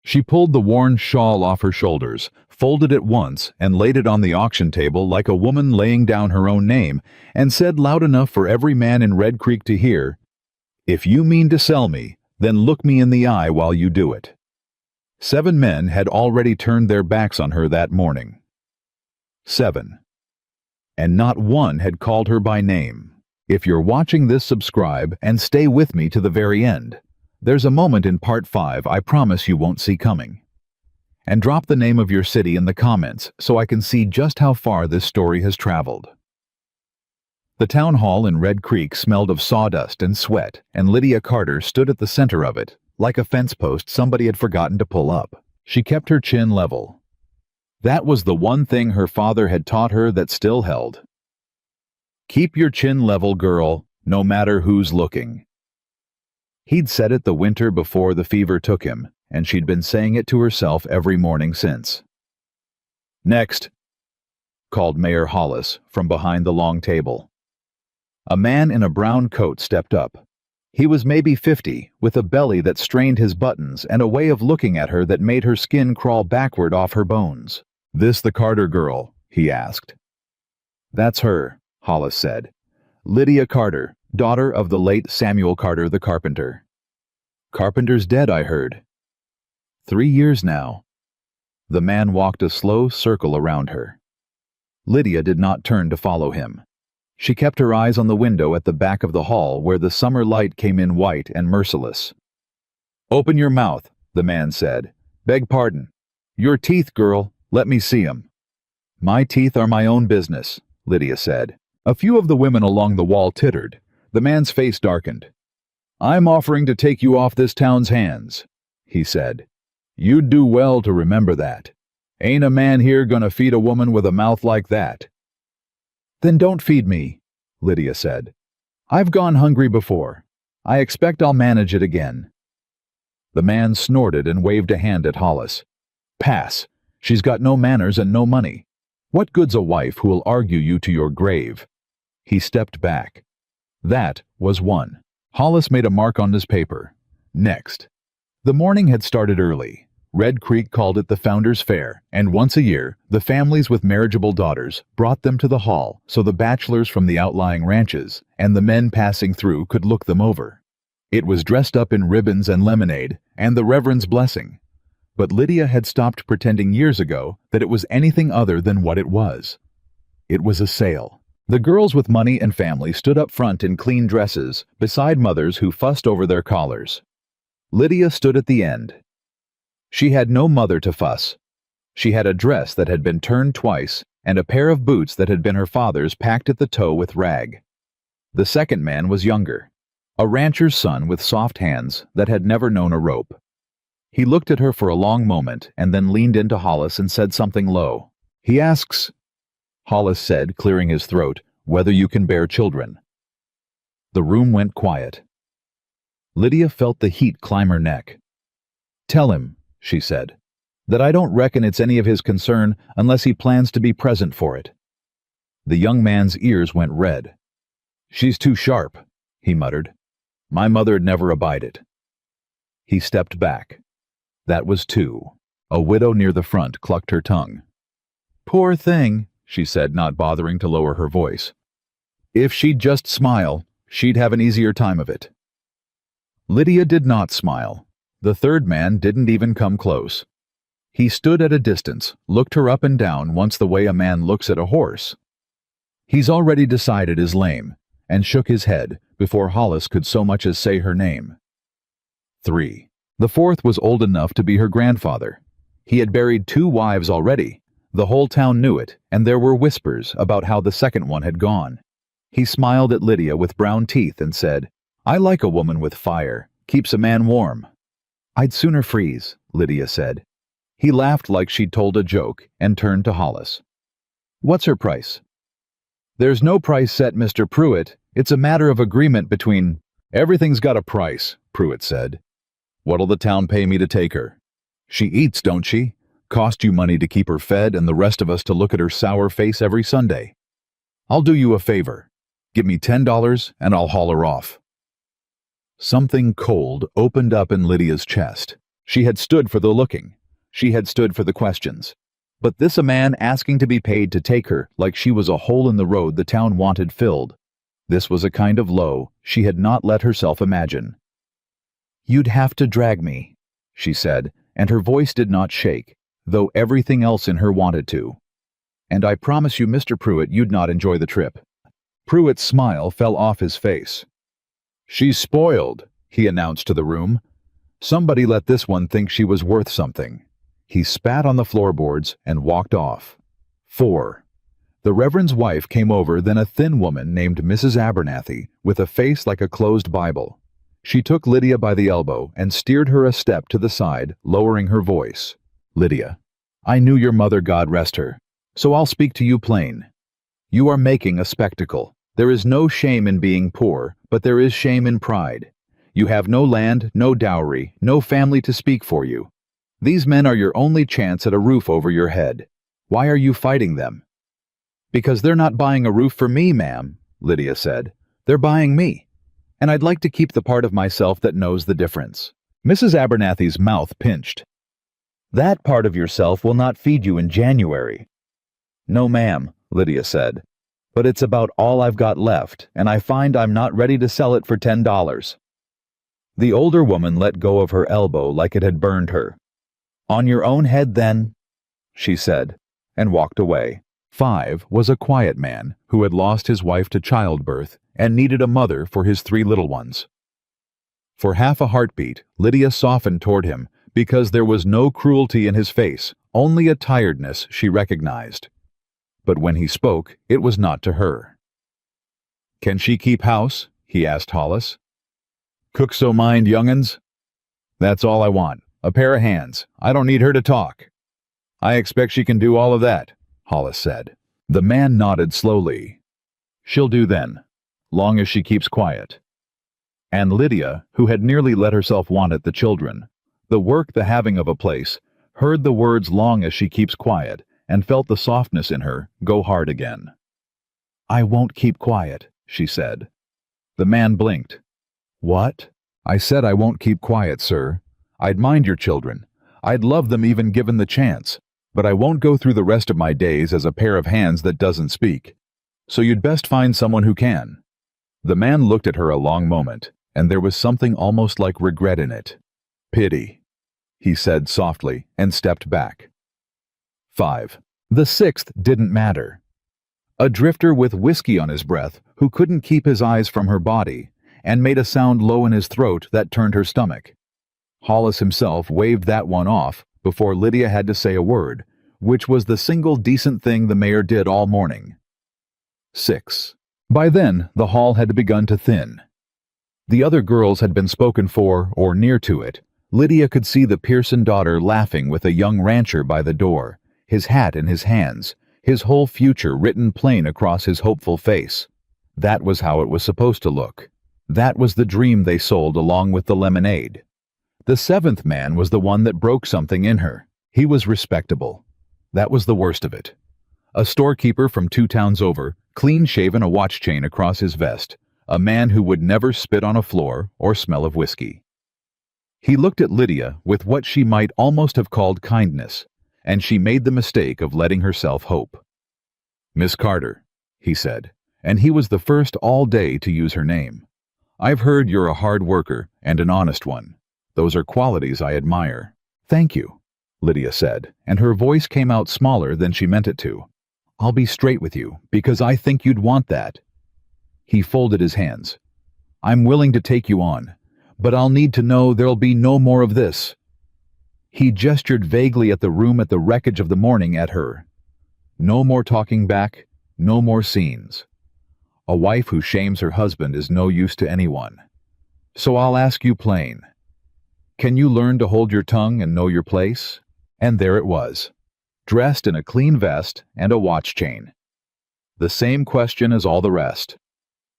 She pulled the worn shawl off her shoulders, folded it once, and laid it on the auction table like a woman laying down her own name, and said loud enough for every man in Red Creek to hear, "If you mean to sell me, then look me in the eye while you do it." 7 men had already turned their backs on her that morning. 7. And not one had called her by name. If you're watching this, subscribe and stay with me to the very end. There's a moment in part 5 I promise you won't see coming. And drop the name of your city in the comments so I can see just how far this story has traveled. The town hall in Red Creek smelled of sawdust and sweat, and Lydia Carter stood at the center of it, like a fence post somebody had forgotten to pull up. She kept her chin level. That was the one thing her father had taught her that still held. Keep your chin level, girl, no matter who's looking. He'd said it the winter before the fever took him, and she'd been saying it to herself every morning since. "Next," called Mayor Hollis from behind the long table. A man in a brown coat stepped up. He was maybe 50, with a belly that strained his buttons and a way of looking at her that made her skin crawl backward off her bones. "This the Carter girl?" he asked. "That's her," Hollis said. "Lydia Carter, daughter of the late Samuel Carter the carpenter." "Carpenter's dead, I heard." 3 years now." The man walked a slow circle around her. Lydia did not turn to follow him. She kept her eyes on the window at the back of the hall where the summer light came in white and merciless. "Open your mouth," the man said. "Beg pardon. Your teeth, girl. Let me see 'em." "My teeth are my own business," Lydia said. A few of the women along the wall tittered. The man's face darkened. "I'm offering to take you off this town's hands," he said. "You'd do well to remember that. Ain't a man here gonna feed a woman with a mouth like that." "Then don't feed me," Lydia said. "I've gone hungry before. I expect I'll manage it again." The man snorted and waved a hand at Hollis. "Pass. She's got no manners and no money. What good's a wife who'll argue you to your grave?" He stepped back. That was one. Hollis made a mark on his paper. Next. The morning had started early. Red Creek called it the Founders' Fair, and once a year, the families with marriageable daughters brought them to the hall so the bachelors from the outlying ranches and the men passing through could look them over. It was dressed up in ribbons and lemonade and the Reverend's blessing. But Lydia had stopped pretending years ago that it was anything other than what it was. It was a sale. The girls with money and family stood up front in clean dresses, beside mothers who fussed over their collars. Lydia stood at the end. She had no mother to fuss. She had a dress that had been turned twice and a pair of boots that had been her father's packed at the toe with rag. The second man was younger, a rancher's son with soft hands that had never known a rope. He looked at her for a long moment and then leaned into Hollis and said something low. "He asks," Hollis said, clearing his throat, "whether you can bear children." The room went quiet. Lydia felt the heat climb her neck. "Tell him," she said, "that I don't reckon it's any of his concern unless he plans to be present for it." The young man's ears went red. "She's too sharp," he muttered. "My mother'd never abide it." He stepped back. That was 2. A widow near the front clucked her tongue. "Poor thing," she said, not bothering to lower her voice. "If she'd just smile, she'd have an easier time of it." Lydia did not smile. The third man didn't even come close. He stood at a distance, looked her up and down once the way a man looks at a horse. "He's already decided is lame," and shook his head before Hollis could so much as say her name. 3. The fourth was old enough to be her grandfather. He had buried 2 wives already. The whole town knew it, and there were whispers about how the second one had gone. He smiled at Lydia with brown teeth and said, "I like a woman with fire. Keeps a man warm." "I'd sooner freeze," Lydia said. He laughed like she'd told a joke and turned to Hollis. "What's her price?" "There's no price set, Mr. Pruitt. It's a matter of agreement between—" "Everything's got a price," Pruitt said. "What'll the town pay me to take her? She eats, don't she? Cost you money to keep her fed and the rest of us to look at her sour face every Sunday. I'll do you a favor. Give me $10 and I'll haul her off." Something cold opened up in Lydia's chest. She had stood for the looking. She had stood for the questions. But this a man asking to be paid to take her like she was a hole in the road the town wanted filled. This was a kind of low she had not let herself imagine. "You'd have to drag me," she said, and her voice did not shake, though everything else in her wanted to. "And I promise you, Mr. Pruitt, you'd not enjoy the trip." Pruitt's smile fell off his face. "She's spoiled," he announced to the room. "Somebody let this one think she was worth something." He spat on the floorboards and walked off. 4. The Reverend's wife came over, then a thin woman named Mrs. Abernathy, with a face like a closed Bible. She took Lydia by the elbow and steered her a step to the side, lowering her voice. "Lydia, I knew your mother, God rest her, so I'll speak to you plain. You are making a spectacle. There is no shame in being poor, but there is shame in pride. You have no land, no dowry, no family to speak for you. These men are your only chance at a roof over your head. Why are you fighting them?" "Because they're not buying a roof for me, ma'am," Lydia said. "They're buying me. And I'd like to keep the part of myself that knows the difference." Mrs. Abernathy's mouth pinched. "That part of yourself will not feed you in January." "No, ma'am," Lydia said. "But it's about all I've got left, and I find I'm not ready to sell it for $10. The older woman let go of her elbow like it had burned her. "On your own head, then," she said, and walked away. 5 was a quiet man who had lost his wife to childbirth and needed a mother for his 3 little ones. For half a heartbeat, Lydia softened toward him because there was no cruelty in his face, only a tiredness she recognized. But when he spoke, it was not to her. "Can she keep house?" he asked Hollis. "Cook so mind, young'uns. That's all I want. A pair of hands. I don't need her to talk." "I expect she can do all of that," Hollis said. The man nodded slowly. "She'll do then, long as she keeps quiet." And Lydia, who had nearly let herself want at the children, the work, the having of a place, heard the words "long as she keeps quiet," and felt the softness in her go hard again. "I won't keep quiet," she said. The man blinked. "What?" "I said I won't keep quiet, sir. I'd mind your children. I'd love them even given the chance, but I won't go through the rest of my days as a pair of hands that doesn't speak. So you'd best find someone who can." The man looked at her a long moment, and there was something almost like regret in it. "Pity," he said softly, and stepped back. 5. The 6th didn't matter. A drifter with whiskey on his breath who couldn't keep his eyes from her body, and made a sound low in his throat that turned her stomach. Hollis himself waved that one off before Lydia had to say a word, which was the single decent thing the mayor did all morning. 6. By then, the hall had begun to thin. The other girls had been spoken for, or near to it. Lydia could see the Pearson daughter laughing with a young rancher by the door, his hat in his hands, his whole future written plain across his hopeful face. That was how it was supposed to look. That was the dream they sold along with the lemonade. The 7th man was the one that broke something in her. He was respectable. That was the worst of it. A storekeeper from 2 towns over, clean-shaven, a watch chain across his vest, a man who would never spit on a floor or smell of whiskey. He looked at Lydia with what she might almost have called kindness, and she made the mistake of letting herself hope. "Miss Carter," he said, and he was the first all day to use her name. "I've heard you're a hard worker and an honest one. Those are qualities I admire." "Thank you," Lydia said, and her voice came out smaller than she meant it to. "I'll be straight with you, because I think you'd want that." He folded his hands. "I'm willing to take you on, but I'll need to know there'll be no more of this." He gestured vaguely at the room at the wreckage of the morning at her. "No more talking back, no more scenes. A wife who shames her husband is no use to anyone. So I'll ask you plain. Can you learn to hold your tongue and know your place?" And there it was, dressed in a clean vest and a watch chain. The same question as all the rest.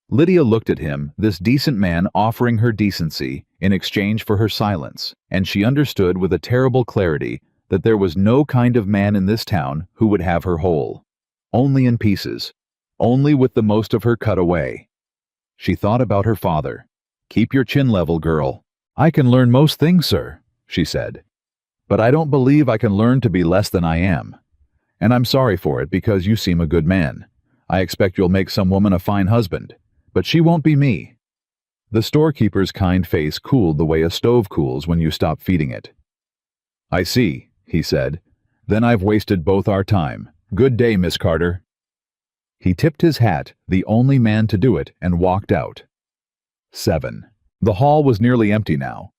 Lydia looked at him, this decent man offering her decency in exchange for her silence, and she understood with a terrible clarity that there was no kind of man in this town who would have her whole. Only in pieces, only with the most of her cut away. She thought about her father. "Keep your chin level, girl." "I can learn most things, sir," she said. "But I don't believe I can learn to be less than I am. And I'm sorry for it because you seem a good man. I expect you'll make some woman a fine husband, but she won't be me." The storekeeper's kind face cooled the way a stove cools when you stop feeding it. "I see," he said. "Then I've wasted both our time. Good day, Miss Carter." He tipped his hat, the only man to do it, and walked out. 7. The hall was nearly empty now.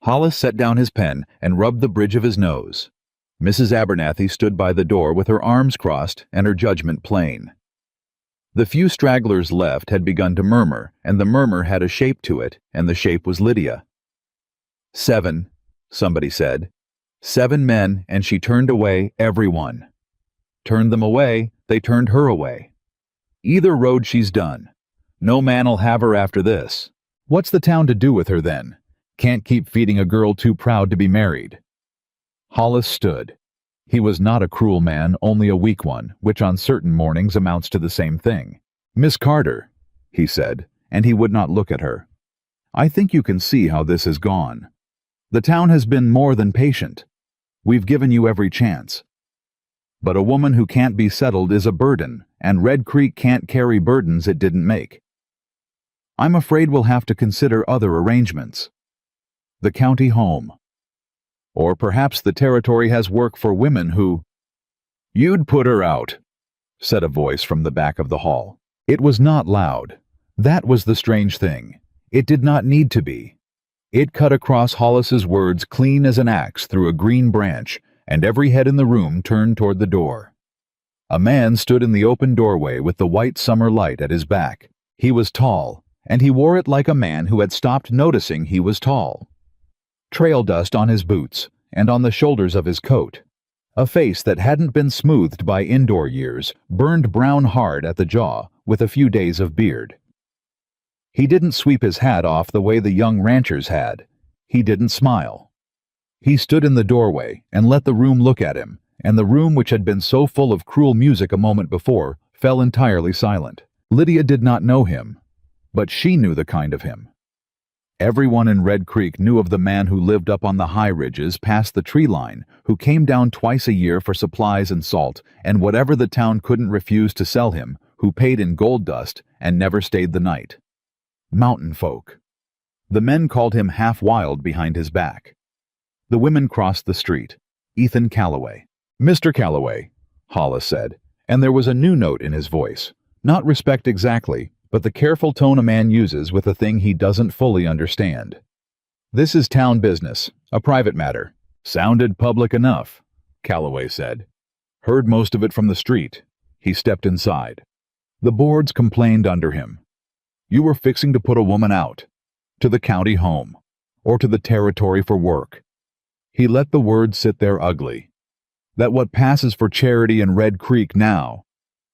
Hollis set down his pen and rubbed the bridge of his nose. Mrs. Abernathy stood by the door with her arms crossed and her judgment plain. The few stragglers left had begun to murmur, and the murmur had a shape to it, and the shape was Lydia. 7, somebody said. 7 men, and she turned away everyone. Turned them away, they turned her away. Either road she's done. No man'll have her after this. What's the town to do with her then? Can't keep feeding a girl too proud to be married. Hollis stood. He was not a cruel man, only a weak one, which on certain mornings amounts to the same thing. "Miss Carter," he said, and he would not look at her. "I think you can see how this has gone. The town has been more than patient. We've given you every chance. But a woman who can't be settled is a burden, and Red Creek can't carry burdens it didn't make. I'm afraid we'll have to consider other arrangements. The county home. Or perhaps the territory has work for women who—" "You'd put her out," said a voice from the back of the hall. It was not loud. That was the strange thing. It did not need to be. It cut across Hollis's words clean as an axe through a green branch, and every head in the room turned toward the door. A man stood in the open doorway with the white summer light at his back. He was tall, and he wore it like a man who had stopped noticing he was tall. Trail dust on his boots, and on the shoulders of his coat. A face that hadn't been smoothed by indoor years, burned brown hard at the jaw, with a few days of beard. He didn't sweep his hat off the way the young ranchers had. He didn't smile. He stood in the doorway and let the room look at him, and the room which had been so full of cruel music a moment before fell entirely silent. Lydia did not know him, but she knew the kind of him. Everyone in Red Creek knew of the man who lived up on the high ridges past the tree line, who came down twice a year for supplies and salt, and whatever the town couldn't refuse to sell him, who paid in gold dust and never stayed the night. Mountain folk. The men called him half-wild behind his back. The women crossed the street. Ethan Calloway. "Mr. Calloway," Hollis said, and there was a new note in his voice. Not respect exactly, but the careful tone a man uses with a thing he doesn't fully understand. "This is town business, a private matter." "Sounded public enough," Calloway said. "Heard most of it from the street." He stepped inside. The boards complained under him. You were fixing to put a woman out. To the county home. Or to the territory for work. He let the words sit there ugly. That what passes for charity in Red Creek now.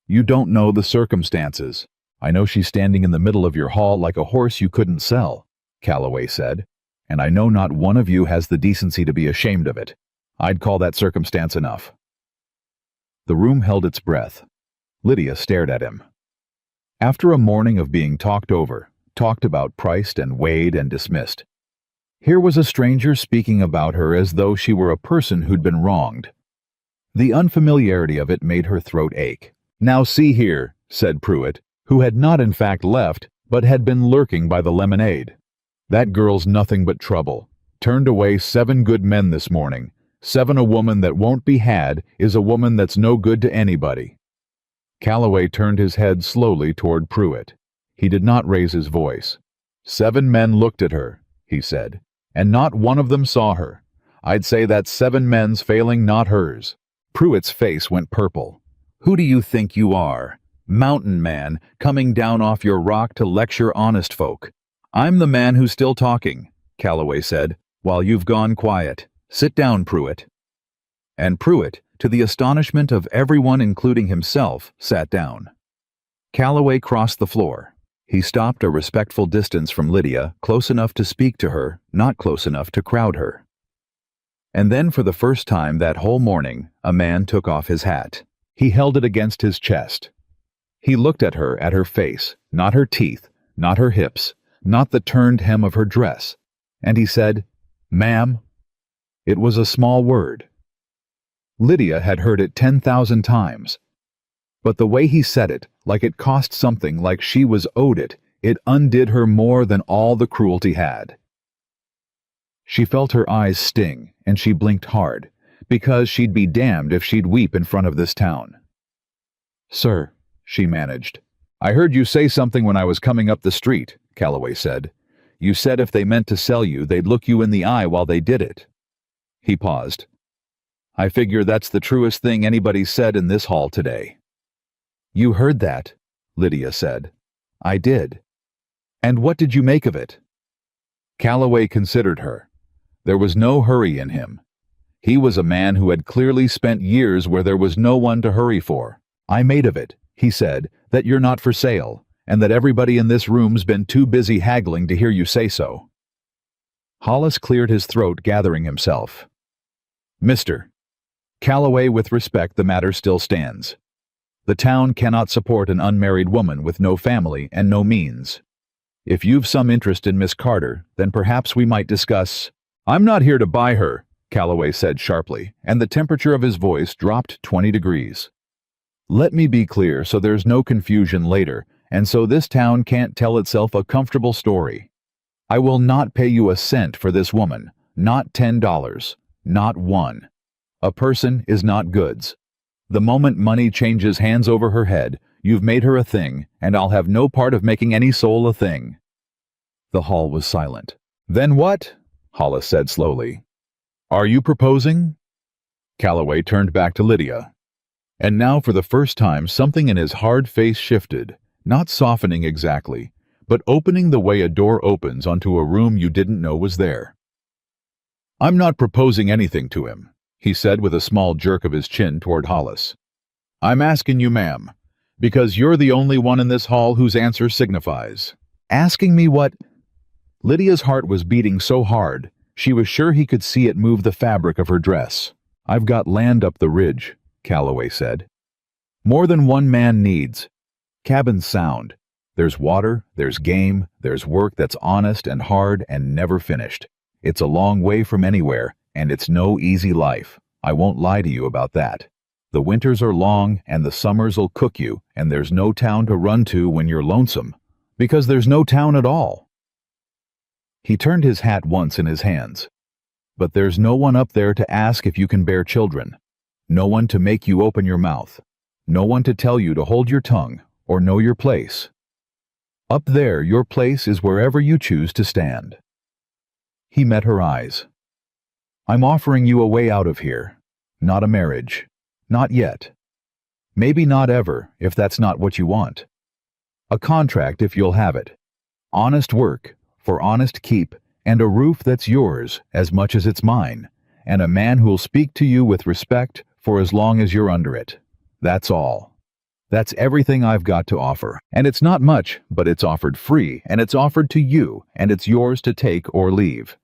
You don't know the circumstances. "I know she's standing in the middle of your hall like a horse you couldn't sell," Calloway said, "and I know not one of you has the decency to be ashamed of it. I'd call that circumstance enough." The room held its breath. Lydia stared at him. After a morning of being talked over, talked about, priced and weighed and dismissed, here was a stranger speaking about her as though she were a person who'd been wronged. The unfamiliarity of it made her throat ache. "Now see here," said Pruitt, who had not in fact left, but had been lurking by the lemonade. "That girl's nothing but trouble. Turned away 7 good men this morning. 7 a woman that won't be had is a woman that's no good to anybody." Calloway turned his head slowly toward Pruitt. He did not raise his voice. 7 men looked at her, he said, and not one of them saw her. I'd say that's 7 men's failing, not hers. Pruitt's face went purple. "Who do you think you are? Mountain man, coming down off your rock to lecture honest folk." "I'm the man who's still talking," Calloway said, "while you've gone quiet. Sit down, Pruitt." And Pruitt, to the astonishment of everyone including himself, sat down. Calloway crossed the floor. He stopped a respectful distance from Lydia, close enough to speak to her, not close enough to crowd her. And then for the first time that whole morning, a man took off his hat. He held it against his chest. He looked at her face, not her teeth, not her hips, not the turned hem of her dress, and he said, "Ma'am, It was a small word. Lydia had heard it 10,000 times. But the way he said it, like it cost something, like she was owed it, it undid her more than all the cruelty had. She felt her eyes sting, and she blinked hard, because she'd be damned if she'd weep in front of this town. "Sir," she managed. "I heard you say something when I was coming up the street," Calloway said. "You said if they meant to sell you, they'd look you in the eye while they did it." He paused. "I figure that's the truest thing anybody said in this hall today." "You heard that," Lydia said. "I did. And what did you make of it?" Calloway considered her. There was no hurry in him. He was a man who had clearly spent years where there was no one to hurry for. "I made of it," he said, "that you're not for sale, and that everybody in this room's been too busy haggling to hear you say so." Hollis cleared his throat, gathering himself. "Mr. Calloway, with respect, the matter still stands. The town cannot support an unmarried woman with no family and no means. If you've some interest in Miss Carter, then perhaps we might discuss—" "I'm not here to buy her," Calloway said sharply, and the temperature of his voice dropped 20 degrees. "Let me be clear so there's no confusion later, and so this town can't tell itself a comfortable story. I will not pay you a cent for this woman, not $10, not one. A person is not goods. The moment money changes hands over her head, you've made her a thing, and I'll have no part of making any soul a thing." The hall was silent. "Then what?" Hollis said slowly. "Are you proposing?" Calloway turned back to Lydia. And now for the first time something in his hard face shifted, not softening exactly, but opening the way a door opens onto a room you didn't know was there. "I'm not proposing anything to him," he said with a small jerk of his chin toward Hollis. "I'm asking you, ma'am, because you're the only one in this hall whose answer signifies." "Asking me what—" Lydia's heart was beating so hard, she was sure he could see it move the fabric of her dress. "I've got land up the ridge," Calloway said. "More than one man needs. Cabin's sound. There's water, there's game, there's work that's honest and hard and never finished. It's a long way from anywhere, and it's no easy life. I won't lie to you about that. The winters are long, and the summers'll cook you, and there's no town to run to when you're lonesome, because there's no town at all." He turned his hat once in his hands. "But there's no one up there to ask if you can bear children. No one to make you open your mouth. No one to tell you to hold your tongue or know your place. Up there, your place is wherever you choose to stand." He met her eyes. "I'm offering you a way out of here. Not a marriage. Not yet. Maybe not ever, if that's not what you want. A contract if you'll have it. Honest work, for honest keep, and a roof that's yours as much as it's mine, and a man who'll speak to you with respect for as long as you're under it. That's all. That's everything I've got to offer, and it's not much, but it's offered free, and it's offered to you, and it's yours to take or leave."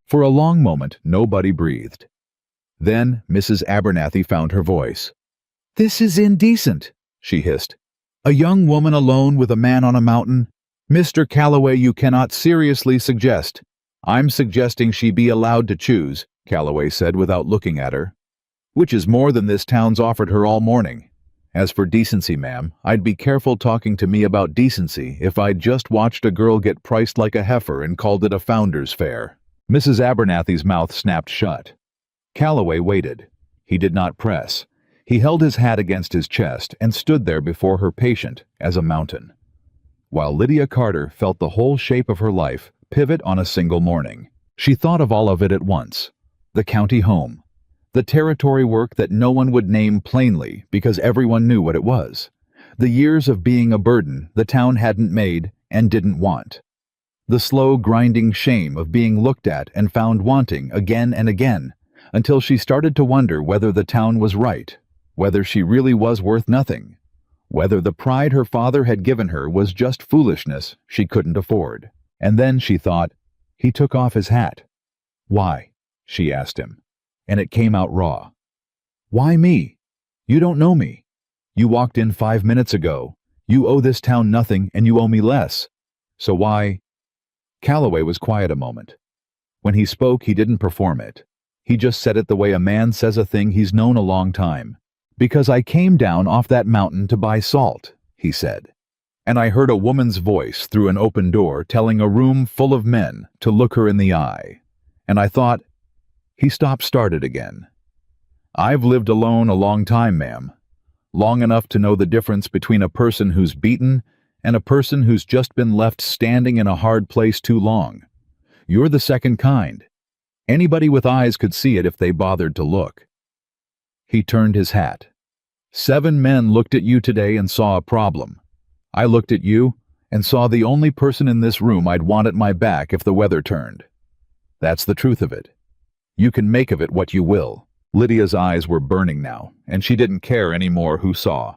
For a long moment, nobody breathed. Then Mrs. Abernathy found her voice. "This is indecent," she hissed. "A young woman alone with a man on a mountain? Mr. Calloway, you cannot seriously suggest—" "I'm suggesting she be allowed to choose," Calloway said without looking at her. "Which is more than this town's offered her all morning. As for decency, ma'am, I'd be careful talking to me about decency if I'd just watched a girl get priced like a heifer and called it a founder's fair." Mrs. Abernathy's mouth snapped shut. Calloway waited. He did not press. He held his hat against his chest and stood there before her patient as a mountain, while Lydia Carter felt the whole shape of her life pivot on a single morning. She thought of all of it at once. The county home. The territory work that no one would name plainly because everyone knew what it was. The years of being a burden the town hadn't made and didn't want. The slow grinding shame of being looked at and found wanting again and again, until she started to wonder whether the town was right, whether she really was worth nothing, whether the pride her father had given her was just foolishness she couldn't afford. And then she thought, he took off his hat. "Why?" she asked him, and it came out raw. "Why me? You don't know me. You walked in 5 minutes ago. You owe this town nothing and you owe me less. So why—" Calloway was quiet a moment. When he spoke, he didn't perform it. He just said it the way a man says a thing he's known a long time. "Because I came down off that mountain to buy salt," he said. And I heard a woman's voice through an open door telling a room full of men to look her in the eye. And I thought, he started again. "I've lived alone a long time, ma'am. Long enough to know the difference between a person who's beaten and a person who's just been left standing in a hard place too long. You're the second kind. Anybody with eyes could see it if they bothered to look." He turned his hat. "7 men looked at you today and saw a problem. I looked at you and saw the only person in this room I'd want at my back if the weather turned. That's the truth of it. You can make of it what you will." Lydia's eyes were burning now, and she didn't care anymore who saw.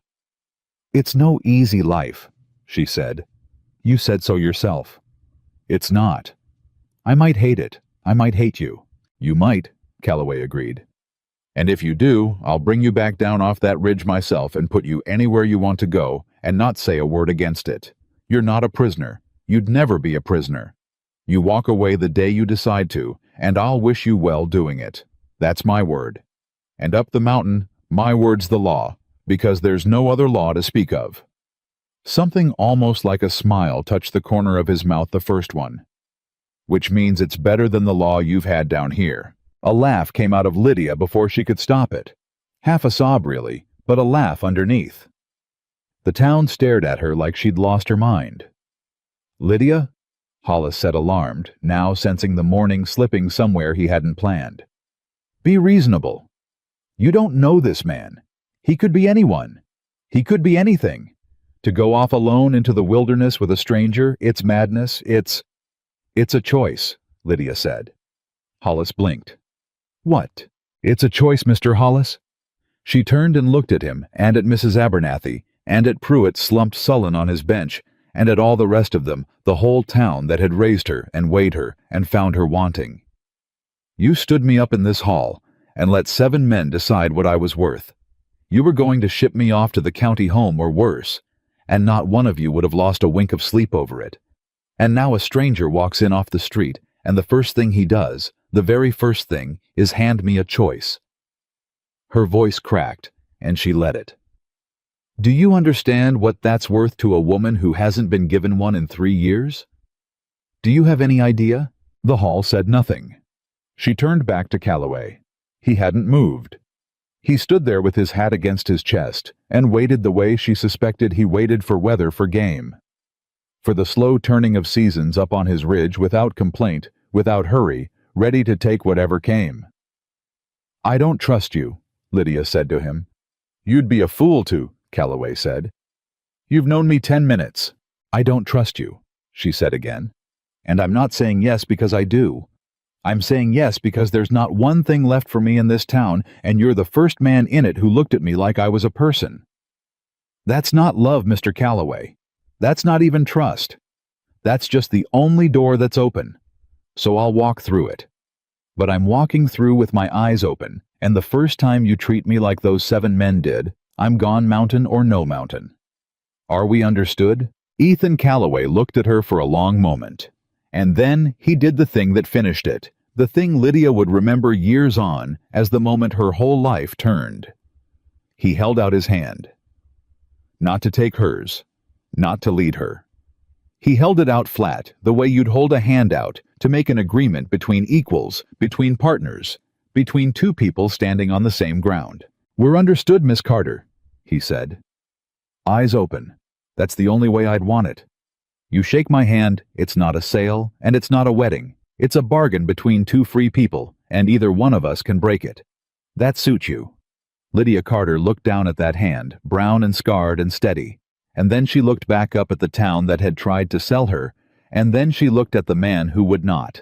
"It's no easy life," she said. "You said so yourself." "It's not. I might hate it. I might hate you." "You might," Calloway agreed. "And if you do, I'll bring you back down off that ridge myself and put you anywhere you want to go and not say a word against it. You're not a prisoner. You'd never be a prisoner. You walk away the day you decide to, and I'll wish you well doing it. That's my word. And up the mountain, my word's the law, because there's no other law to speak of." Something almost like a smile touched the corner of his mouth, the first one. "Which means it's better than the law you've had down here." A laugh came out of Lydia before she could stop it. Half a sob, really, but a laugh underneath. The town stared at her like she'd lost her mind. "Lydia?" Hollis said, alarmed, now sensing the morning slipping somewhere he hadn't planned. "Be reasonable. You don't know this man. He could be anyone. He could be anything. To go off alone into the wilderness with a stranger, it's madness, it's a choice," Lydia said. Hollis blinked. "What? It's a choice, Mr. Hollis?" She turned and looked at him, and at Mrs. Abernathy, and at Pruitt slumped sullen on his bench, and at all the rest of them, the whole town that had raised her and weighed her and found her wanting. "You stood me up in this hall and let 7 men decide what I was worth. You were going to ship me off to the county home or worse, and not one of you would have lost a wink of sleep over it. And now a stranger walks in off the street, and the first thing he does, the very first thing, is hand me a choice." Her voice cracked, and she let it. "Do you understand what that's worth to a woman who hasn't been given one in 3 years? Do you have any idea?" The hall said nothing. She turned back to Calloway. He hadn't moved. He stood there with his hat against his chest and waited the way she suspected he waited for weather for game. For the slow turning of seasons up on his ridge without complaint, without hurry, ready to take whatever came. "I don't trust you," Lydia said to him. "You'd be a fool to," Calloway said. "You've known me 10 minutes. I don't trust you," she said again. "And I'm not saying yes because I do. I'm saying yes because there's not one thing left for me in this town, and you're the first man in it who looked at me like I was a person. That's not love, Mr. Calloway. That's not even trust. That's just the only door that's open. So I'll walk through it. But I'm walking through with my eyes open, and the first time you treat me like those 7 men did, I'm gone mountain or no mountain. Are we understood?" Ethan Calloway looked at her for a long moment. And then he did the thing that finished it, the thing Lydia would remember years on as the moment her whole life turned. He held out his hand. Not to take hers, not to lead her. He held it out flat, the way you'd hold a hand out to make an agreement between equals, between partners, between 2 people standing on the same ground. "We're understood, Miss Carter," he said. "Eyes open. That's the only way I'd want it. You shake my hand, it's not a sale, and it's not a wedding. It's a bargain between 2 free people, and either one of us can break it. That suits you." Lydia Carter looked down at that hand, brown and scarred and steady, and then she looked back up at the town that had tried to sell her, and then she looked at the man who would not.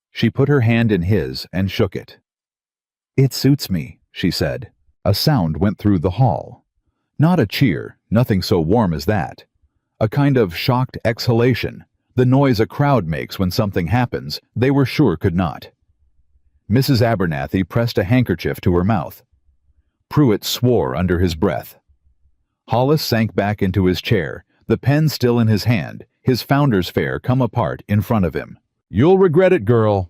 She put her hand in his and shook it. "It suits me," she said. A sound went through the hall. Not a cheer, nothing so warm as that. A kind of shocked exhalation, the noise a crowd makes when something happens they were sure could not. Mrs. Abernathy pressed a handkerchief to her mouth. Pruitt swore under his breath. Hollis sank back into his chair, the pen still in his hand, his founder's fare come apart in front of him. "You'll regret it, girl."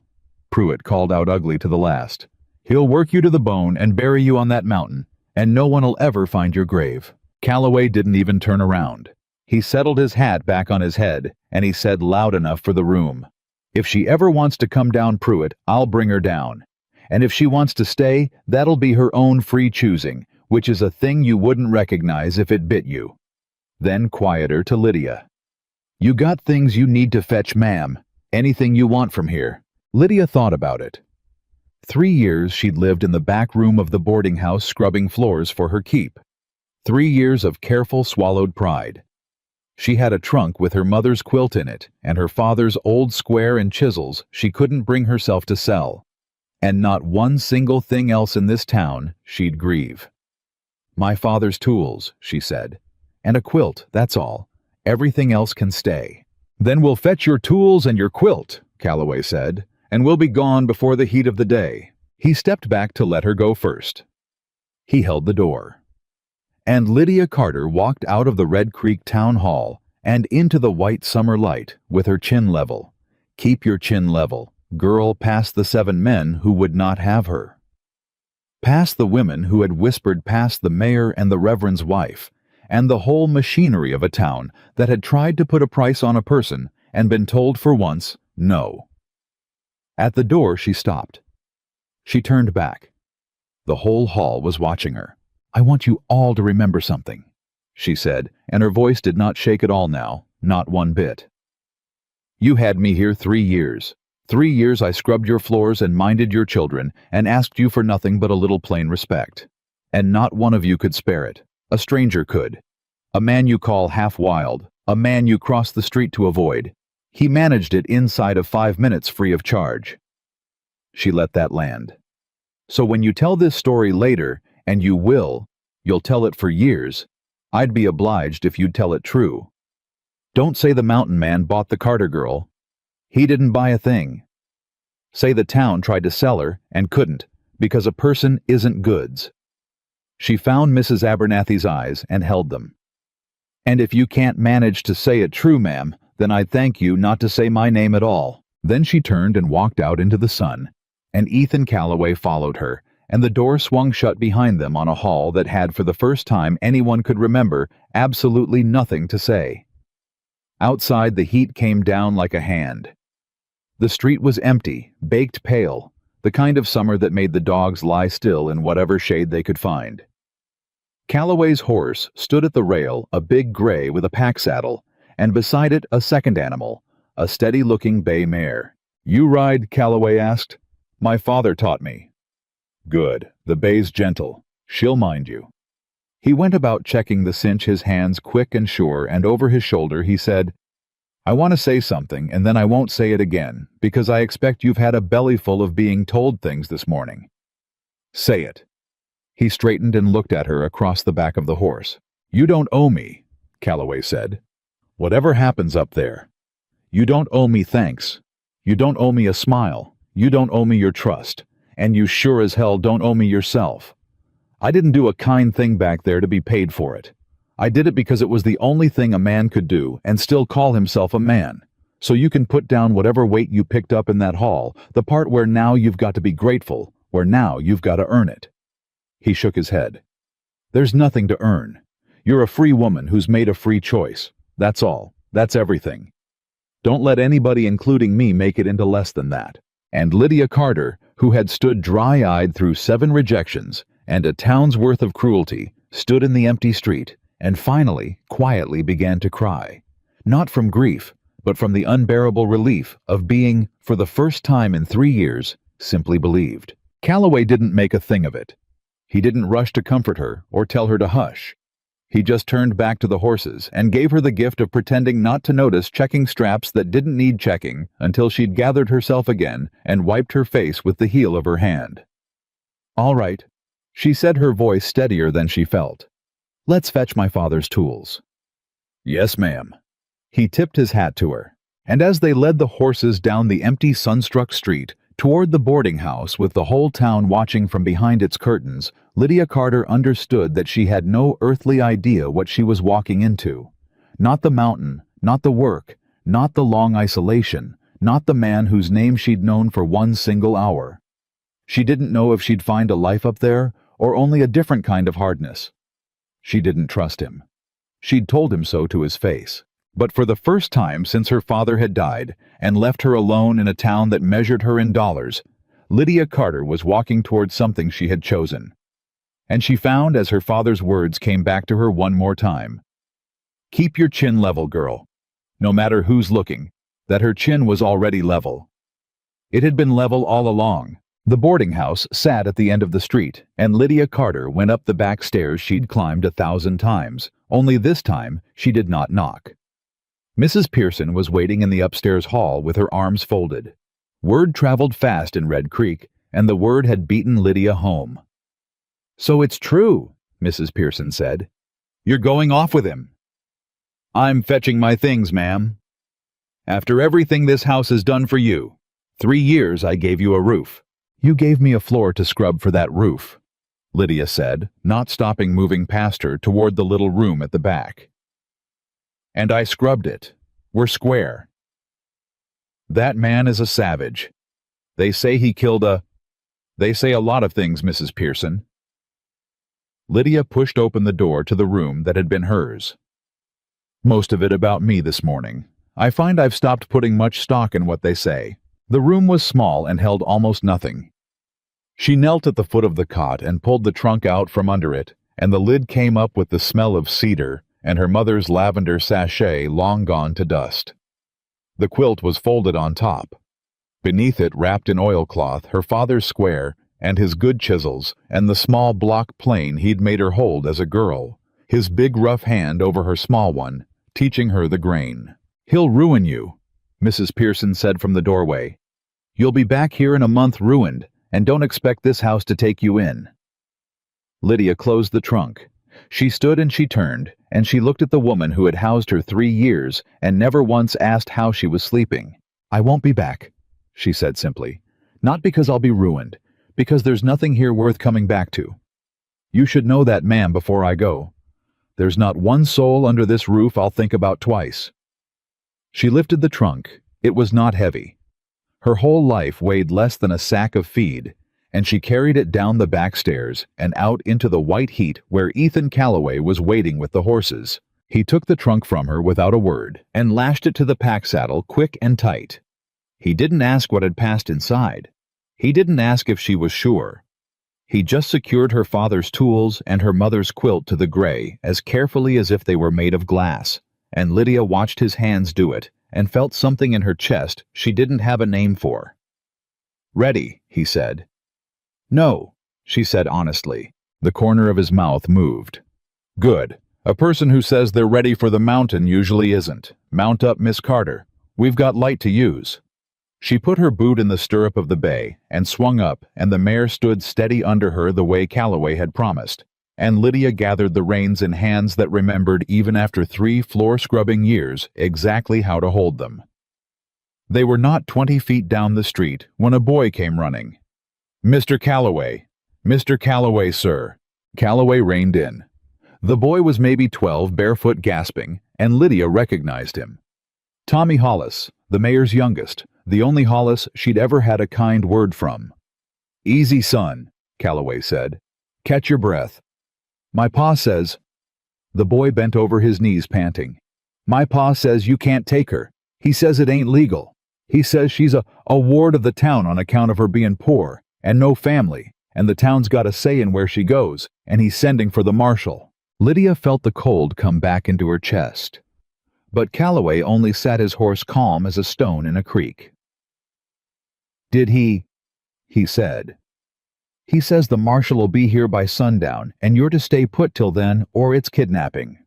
Pruitt called out ugly to the last. "He'll work you to the bone and bury you on that mountain, and no one'll ever find your grave." Calloway didn't even turn around. He settled his hat back on his head, and he said loud enough for the room, "If she ever wants to come down, Pruitt, I'll bring her down. And if she wants to stay, that'll be her own free choosing, which is a thing you wouldn't recognize if it bit you." Then quieter to Lydia. "You got things you need to fetch, ma'am. Anything you want from here." Lydia thought about it. 3 years she'd lived in the back room of the boarding house scrubbing floors for her keep. 3 years of careful swallowed pride. She had a trunk with her mother's quilt in it and her father's old square and chisels she couldn't bring herself to sell. And not one single thing else in this town she'd grieve. "My father's tools," she said. "And a quilt, that's all. Everything else can stay." "Then we'll fetch your tools and your quilt," Calloway said, "and we'll be gone before the heat of the day." He stepped back to let her go first. He held the door. And Lydia Carter walked out of the Red Creek Town Hall and into the white summer light with her chin level. Keep your chin level, girl, past the 7 men who would not have her. Past the women who had whispered past the mayor and the reverend's wife, and the whole machinery of a town that had tried to put a price on a person and been told for once, no. At the door she stopped. She turned back. The whole hall was watching her. "I want you all to remember something," she said, and her voice did not shake at all now, not one bit. "You had me here 3 years. 3 years I scrubbed your floors and minded your children and asked you for nothing but a little plain respect. And not one of you could spare it. A stranger could. A man you call half wild, a man you cross the street to avoid. He managed it inside of 5 minutes free of charge." She let that land. "So when you tell this story later, and you'll tell it for years, I'd be obliged if you'd tell it true. Don't say the mountain man bought the Carter girl. He didn't buy a thing. Say the town tried to sell her and couldn't, because a person isn't goods." She found Mrs. Abernathy's eyes and held them. "And if you can't manage to say it true, ma'am, then I'd thank you not to say my name at all." Then she turned and walked out into the sun, and Ethan Calloway followed her, and the door swung shut behind them on a hall that had, for the first time anyone could remember, absolutely nothing to say. Outside, the heat came down like a hand. The street was empty, baked pale, the kind of summer that made the dogs lie still in whatever shade they could find. Calloway's horse stood at the rail, a big gray with a pack saddle, and beside it a second animal, a steady-looking bay mare. "You ride?" Calloway asked. "My father taught me." "Good. The bay's gentle. She'll mind you." He went about checking the cinch, his hands quick and sure, and over his shoulder he said, "I want to say something, and then I won't say it again, because I expect you've had a bellyful of being told things this morning." "Say it." He straightened and looked at her across the back of the horse. "You don't owe me," Calloway said. "Whatever happens up there. You don't owe me thanks. You don't owe me a smile. You don't owe me your trust. And you sure as hell don't owe me yourself. I didn't do a kind thing back there to be paid for it. I did it because it was the only thing a man could do and still call himself a man. So you can put down whatever weight you picked up in that hall, the part where now you've got to be grateful, where now you've got to earn it." He shook his head. "There's nothing to earn. You're a free woman who's made a free choice. That's all. That's everything. Don't let anybody, including me, make it into less than that." And Lydia Carter, who had stood dry-eyed through 7 rejections and a town's worth of cruelty, stood in the empty street and finally, quietly began to cry. Not from grief, but from the unbearable relief of being, for the first time in 3 years, simply believed. Calloway didn't make a thing of it. He didn't rush to comfort her or tell her to hush. He just turned back to the horses and gave her the gift of pretending not to notice checking straps that didn't need checking until she'd gathered herself again and wiped her face with the heel of her hand. "All right," she said, her voice steadier than she felt. "Let's fetch my father's tools." "Yes, ma'am." He tipped his hat to her, and as they led the horses down the empty sunstruck street toward the boarding house with the whole town watching from behind its curtains, Lydia Carter understood that she had no earthly idea what she was walking into. Not the mountain, not the work, not the long isolation, not the man whose name she'd known for one single hour. She didn't know if she'd find a life up there or only a different kind of hardness. She didn't trust him. She'd told him so to his face. But for the first time since her father had died and left her alone in a town that measured her in dollars, Lydia Carter was walking toward something she had chosen. And she found, as her father's words came back to her one more time, "Keep your chin level, girl," no matter who's looking, that her chin was already level. It had been level all along. The boarding house sat at the end of the street, and Lydia Carter went up the back stairs she'd climbed 1,000 times, only this time she did not knock. Mrs. Pearson was waiting in the upstairs hall with her arms folded. Word traveled fast in Red Creek, and the word had beaten Lydia home. "So it's true," Mrs. Pearson said. "You're going off with him." "I'm fetching my things, ma'am. After everything this house has done for you, 3 years I gave you a roof." "You gave me a floor to scrub for that roof," Lydia said, not stopping moving past her toward the little room at the back. "And I scrubbed it. We're square." "That man is a savage. They say he killed a—" "They say a lot of things, Mrs. Pearson." Lydia pushed open the door to the room that had been hers. "Most of it about me this morning. I find I've stopped putting much stock in what they say." The room was small and held almost nothing. She knelt at the foot of the cot and pulled the trunk out from under it, and the lid came up with the smell of cedar and her mother's lavender sachet long gone to dust. The quilt was folded on top. Beneath it, wrapped in oilcloth, her father's square and his good chisels and the small block plane he'd made her hold as a girl, his big rough hand over her small one, teaching her the grain. "He'll ruin you," Mrs. Pearson said from the doorway. "You'll be back here in a month ruined, and don't expect this house to take you in." Lydia closed the trunk. She stood and she turned, and she looked at the woman who had housed her 3 years and never once asked how she was sleeping. "I won't be back," she said simply. "Not because I'll be ruined, because there's nothing here worth coming back to. You should know that, ma'am, before I go. There's not one soul under this roof I'll think about twice." She lifted the trunk. It was not heavy. Her whole life weighed less than a sack of feed, and she carried it down the back stairs and out into the white heat where Ethan Calloway was waiting with the horses. He took the trunk from her without a word and lashed it to the pack saddle quick and tight. He didn't ask what had passed inside. He didn't ask if she was sure. He just secured her father's tools and her mother's quilt to the gray as carefully as if they were made of glass, and Lydia watched his hands do it and felt something in her chest she didn't have a name for. "Ready," he said. "No," she said honestly. The corner of his mouth moved. "Good. A person who says they're ready for the mountain usually isn't. Mount up, Miss Carter. We've got light to use." She put her boot in the stirrup of the bay and swung up, and the mare stood steady under her the way Calloway had promised, and Lydia gathered the reins in hands that remembered, even after 3 floor-scrubbing years, exactly how to hold them. They were not 20 feet down the street when a boy came running. "Mr. Calloway! Mr. Calloway, sir!" Calloway reined in. The boy was maybe 12, barefoot, gasping, and Lydia recognized him. Tommy Hollis, the mayor's youngest, the only Hollis she'd ever had a kind word from. "Easy, son," Calloway said. "Catch your breath. My pa says—" The boy bent over his knees, panting. "My pa says you can't take her. He says it ain't legal. He says she's a ward of the town on account of her being poor and no family, and the town's got a say in where she goes, and he's sending for the marshal." Lydia felt the cold come back into her chest. But Calloway only sat his horse calm as a stone in a creek. "Did he?" he said. "He says the marshal will be here by sundown, and you're to stay put till then, or it's kidnapping."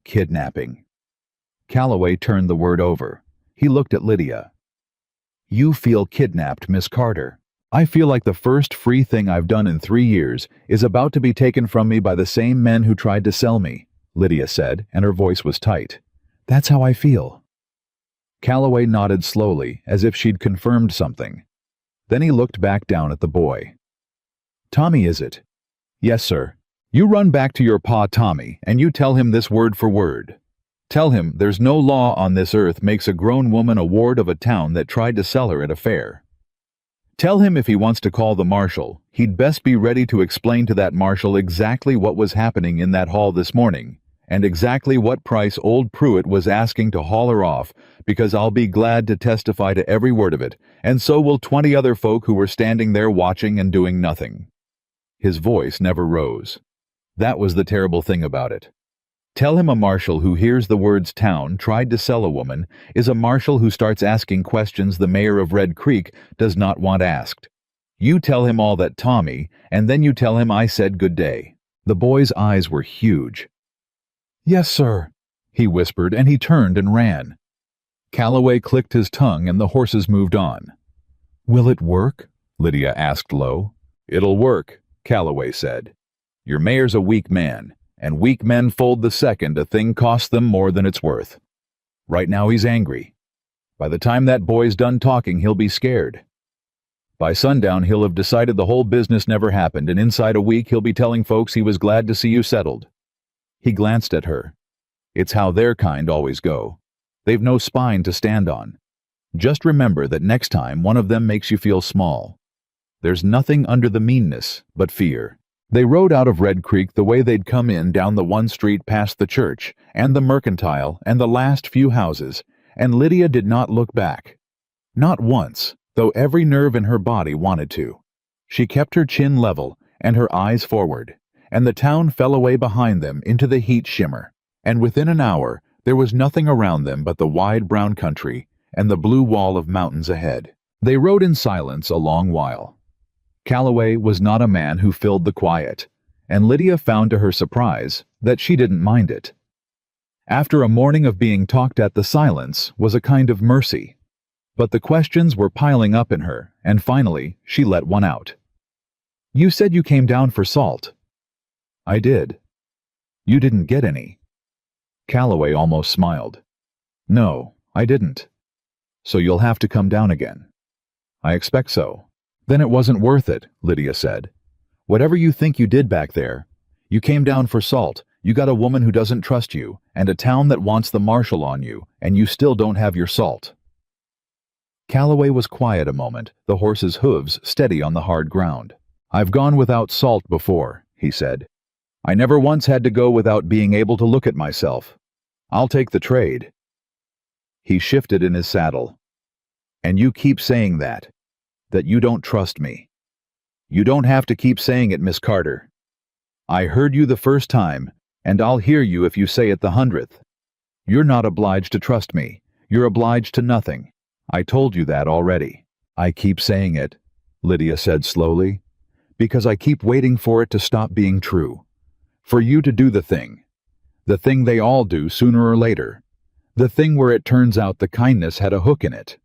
Kidnapping. Calloway turned the word over. He looked at Lydia. "You feel kidnapped, Miss Carter. I feel like the first free thing I've done in 3 years is about to be taken from me by the same men who tried to sell me," Lydia said, and her voice was tight. "That's how I feel." Calloway nodded slowly, as if she'd confirmed something. Then he looked back down at the boy. "Tommy, is it?" "Yes, sir." "You run back to your pa Tommy, and you tell him this word for word. Tell him there's no law on this earth makes a grown woman a ward of a town that tried to sell her at a fair. Tell him if he wants to call the marshal, he'd best be ready to explain to that marshal exactly what was happening in that hall this morning, and exactly what price old Pruitt was asking to haul her off, because I'll be glad to testify to every word of it, and so will 20 other folk who were standing there watching and doing nothing. His voice never rose. That was the terrible thing about it. Tell him a marshal who hears the words town tried to sell a woman is a marshal who starts asking questions the mayor of Red Creek does not want asked. You tell him all that, Tommy, and then you tell him I said good day. The boy's eyes were huge. Yes, sir, he whispered, and he turned and ran. Calloway clicked his tongue and the horses moved on. Will it work? Lydia asked low. It'll work, Calloway said. Your mayor's a weak man, and weak men fold the second a thing costs them more than it's worth. Right now he's angry. By the time that boy's done talking, he'll be scared. By sundown, he'll have decided the whole business never happened, and inside a week he'll be telling folks he was glad to see you settled. He glanced at her. It's how their kind always go. They've no spine to stand on. Just remember that next time one of them makes you feel small. There's nothing under the meanness but fear. They rode out of Red Creek the way they'd come in, down the one street past the church and the mercantile and the last few houses, and Lydia did not look back. Not once, though every nerve in her body wanted to. She kept her chin level and her eyes forward, and the town fell away behind them into the heat shimmer, and within an hour there was nothing around them but the wide brown country and the blue wall of mountains ahead. They rode in silence a long while. Calloway was not a man who filled the quiet, and Lydia found to her surprise that she didn't mind it. After a morning of being talked at, the silence was a kind of mercy. But the questions were piling up in her, and finally she let one out. You said you came down for salt. I did. You didn't get any. Calloway almost smiled. No, I didn't. So you'll have to come down again. I expect so. Then it wasn't worth it, Lydia said. Whatever you think you did back there, you came down for salt, you got a woman who doesn't trust you, and a town that wants the marshal on you, and you still don't have your salt. Calloway was quiet a moment, the horse's hooves steady on the hard ground. I've gone without salt before, he said. I never once had to go without being able to look at myself. I'll take the trade. He shifted in his saddle. And you keep saying that you don't trust me. You don't have to keep saying it, Miss Carter. I heard you the first time, and I'll hear you if you say it the 100th. You're not obliged to trust me. You're obliged to nothing. I told you that already. I keep saying it, Lydia said slowly, because I keep waiting for it to stop being true. For you to do the thing they all do sooner or later, the thing where it turns out the kindness had a hook in it.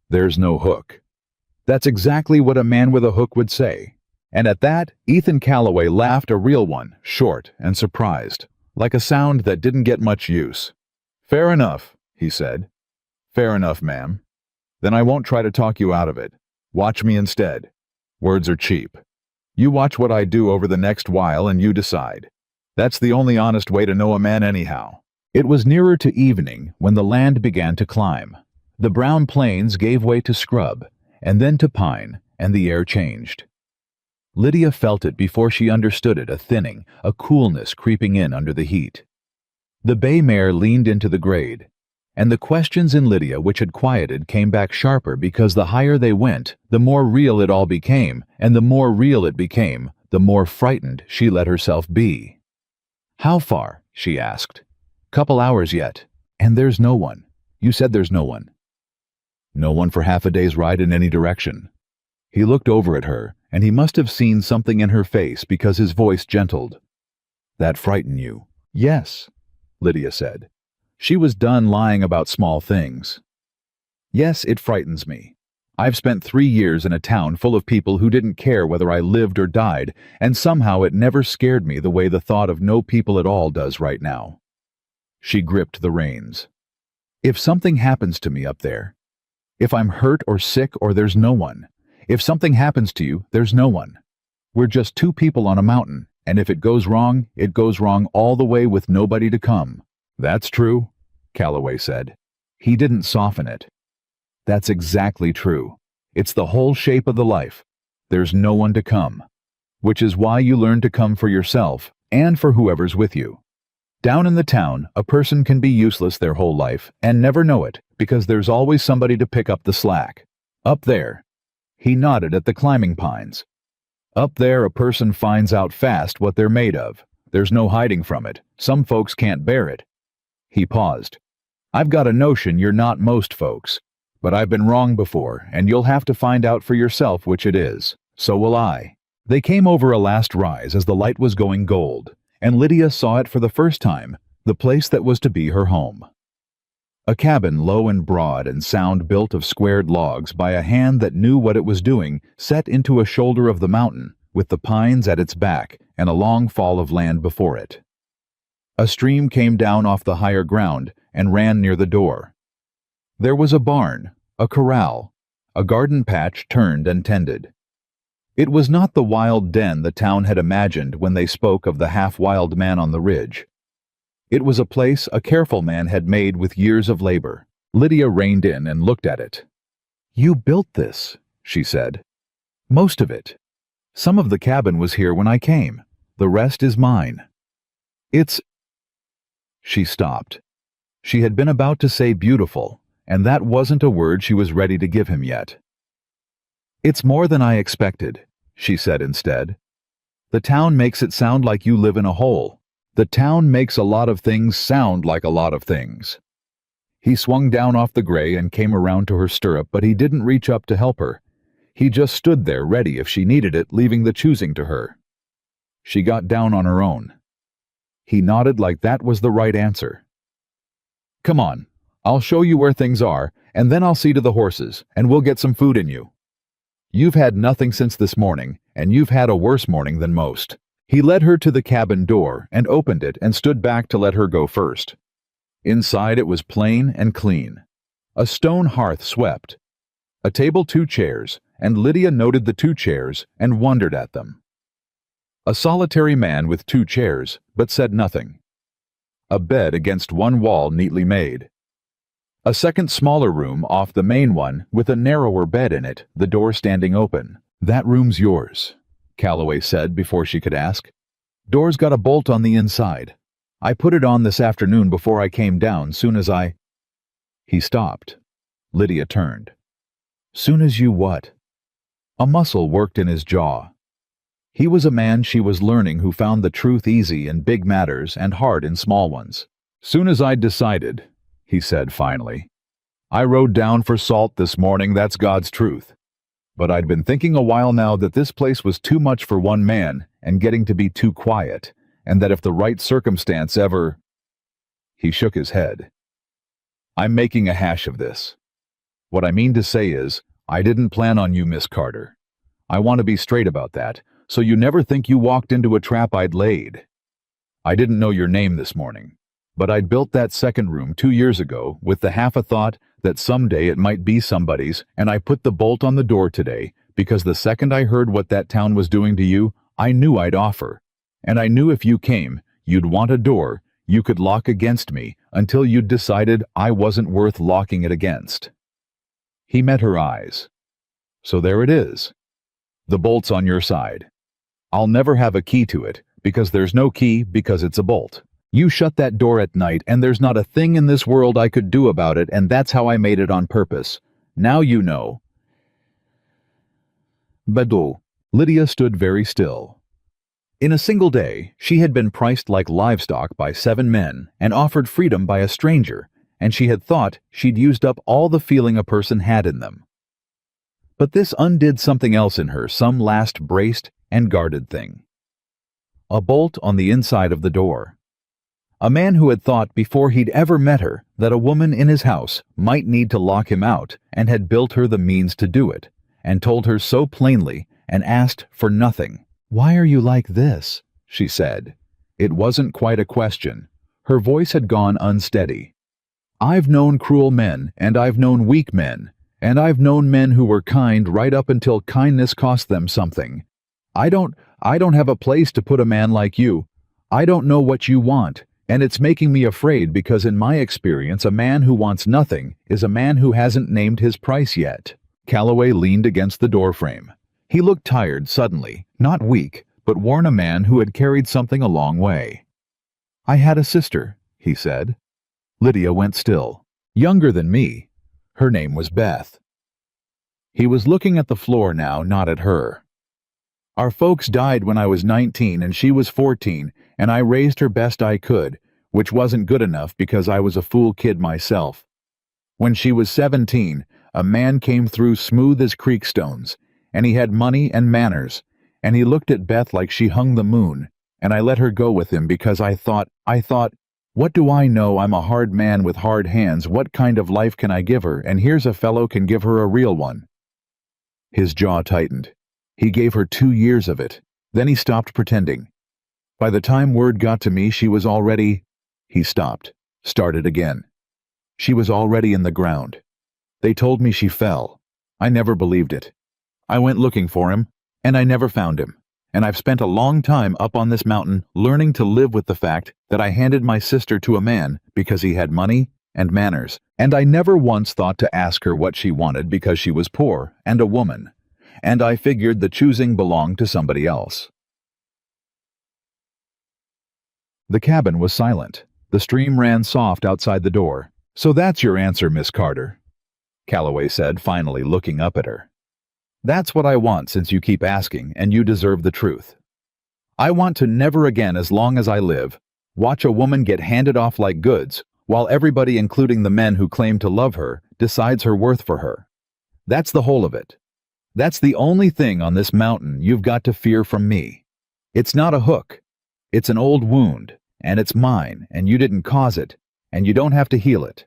There's no hook. That's exactly what a man with a hook would say. And at that, Ethan Calloway laughed, a real one, short and surprised, like a sound that didn't get much use. Fair enough, he said. Fair enough, ma'am. Then I won't try to talk you out of it. Watch me instead. Words are cheap. You watch what I do over the next while and you decide. That's the only honest way to know a man anyhow. It was nearer to evening when the land began to climb. The brown plains gave way to scrub, and then to pine, and the air changed. Lydia felt it before she understood it, a thinning, a coolness creeping in under the heat. The bay mare leaned into the grade, and the questions in Lydia which had quieted came back sharper because the higher they went, the more real it all became, and the more real it became, the more frightened she let herself be. How far? She asked. Couple hours yet. And there's no one. You said there's no one. No one for half a day's ride in any direction. He looked over at her, and he must have seen something in her face because his voice gentled. That frightened you? Yes, Lydia said. She was done lying about small things. Yes, it frightens me. I've spent 3 years in a town full of people who didn't care whether I lived or died, and somehow it never scared me the way the thought of no people at all does right now. She gripped the reins. If something happens to me up there, if I'm hurt or sick or there's no one, if something happens to you, there's no one. We're just 2 people on a mountain, and if it goes wrong all the way with nobody to come. That's true, Calloway said. He didn't soften it. That's exactly true. It's the whole shape of the life. There's no one to come. Which is why you learn to come for yourself and for whoever's with you. Down in the town, a person can be useless their whole life and never know it because there's always somebody to pick up the slack. Up there, he nodded at the climbing pines. Up there, a person finds out fast what they're made of. There's no hiding from it. Some folks can't bear it. He paused. I've got a notion you're not most folks, but I've been wrong before, and you'll have to find out for yourself which it is. So will I. They came over a last rise as the light was going gold, and Lydia saw it for the first time, the place that was to be her home. A cabin low and broad and sound, built of squared logs by a hand that knew what it was doing, set into a shoulder of the mountain, with the pines at its back and a long fall of land before it. A stream came down off the higher ground and ran near the door. There was a barn, a corral, a garden patch turned and tended. It was not the wild den the town had imagined when they spoke of the half-wild man on the ridge. It was a place a careful man had made with years of labor. Lydia reined in and looked at it. You built this, she said. Most of it. Some of the cabin was here when I came. The rest is mine. It's... She stopped. She had been about to say beautiful, and that wasn't a word she was ready to give him yet. It's more than I expected, she said instead. The town makes it sound like you live in a hole. The town makes a lot of things sound like a lot of things. He swung down off the gray and came around to her stirrup, but he didn't reach up to help her. He just stood there ready if she needed it, leaving the choosing to her. She got down on her own. He nodded like that was the right answer. Come on, I'll show you where things are, and then I'll see to the horses, and we'll get some food in you. You've had nothing since this morning, and you've had a worse morning than most. He led her to the cabin door and opened it and stood back to let her go first. Inside it was plain and clean. A stone hearth swept. A table, 2 chairs, and Lydia noted the 2 chairs and wondered at them. A solitary man with 2 chairs, but said nothing. A bed against one wall neatly made. A second smaller room off the main one with a narrower bed in it, the door standing open. That room's yours, Calloway said before she could ask. Door's got a bolt on the inside. I put it on this afternoon before I came down, soon as I... He stopped. Lydia turned. Soon as you what? A muscle worked in his jaw. He was a man she was learning who found the truth easy in big matters and hard in small ones. Soon as I'd decided, he said finally. I rode down for salt this morning, that's God's truth. But I'd been thinking a while now that this place was too much for one man and getting to be too quiet, and that if the right circumstance ever... He shook his head. I'm making a hash of this. What I mean to say is, I didn't plan on you, Miss Carter. I want to be straight about that, so you never think you walked into a trap I'd laid. I didn't know your name this morning, but I'd built that second room 2 years ago with the half a thought that someday it might be somebody's, and I put the bolt on the door today because the second I heard what that town was doing to you, I knew I'd offer. And I knew if you came, you'd want a door you could lock against me until you'd decided I wasn't worth locking it against. He met her eyes. So there it is. The bolt's on your side. I'll never have a key to it, because there's no key because it's a bolt. You shut that door at night and there's not a thing in this world I could do about it, and that's how I made it on purpose. Now you know. Badou. Lydia stood very still. In a single day, she had been priced like livestock by 7 men and offered freedom by a stranger, and she had thought she'd used up all the feeling a person had in them. But this undid something else in her, some last braced and guarded thing. A bolt on the inside of the door. A man who had thought before he'd ever met her that a woman in his house might need to lock him out, and had built her the means to do it, and told her so plainly and asked for nothing. Why are you like this? She said. It wasn't quite a question. Her voice had gone unsteady. I've known cruel men, and I've known weak men, and I've known men who were kind right up until kindness cost them something. I don't have a place to put a man like you. I don't know what you want, And it's making me afraid because in my experience a man who wants nothing is a man who hasn't named his price yet." Calloway leaned against the doorframe. He looked tired suddenly, not weak, but worn, a man who had carried something a long way. "I had a sister," he said. Lydia went still. "Younger than me. Her name was Beth." He was looking at the floor now, not at her. "Our folks died when I was 19 and she was 14, and I raised her best I could, which wasn't good enough because I was a fool kid myself. When she was 17, a man came through smooth as creek stones, and he had money and manners, and he looked at Beth like she hung the moon, and I let her go with him because I thought, what do I know? I'm a hard man with hard hands. What kind of life can I give her? And here's a fellow can give her a real one." His jaw tightened. He gave her 2 years of it. Then he stopped pretending. "By the time word got to me, she was already—" He stopped, started again. "She was already in the ground. They told me she fell. I never believed it. I went looking for him, and I never found him. And I've spent a long time up on this mountain learning to live with the fact that I handed my sister to a man because he had money and manners, and I never once thought to ask her what she wanted because she was poor and a woman, and I figured the choosing belonged to somebody else." The cabin was silent. The stream ran soft outside the door. "So that's your answer, Miss Carter," Calloway said, finally looking up at her. "That's what I want, since you keep asking, and you deserve the truth. I want to never again, as long as I live, watch a woman get handed off like goods, while everybody, including the men who claim to love her, decides her worth for her. That's the whole of it. That's the only thing on this mountain you've got to fear from me. It's not a hook. It's an old wound, and it's mine, and you didn't cause it, and you don't have to heal it.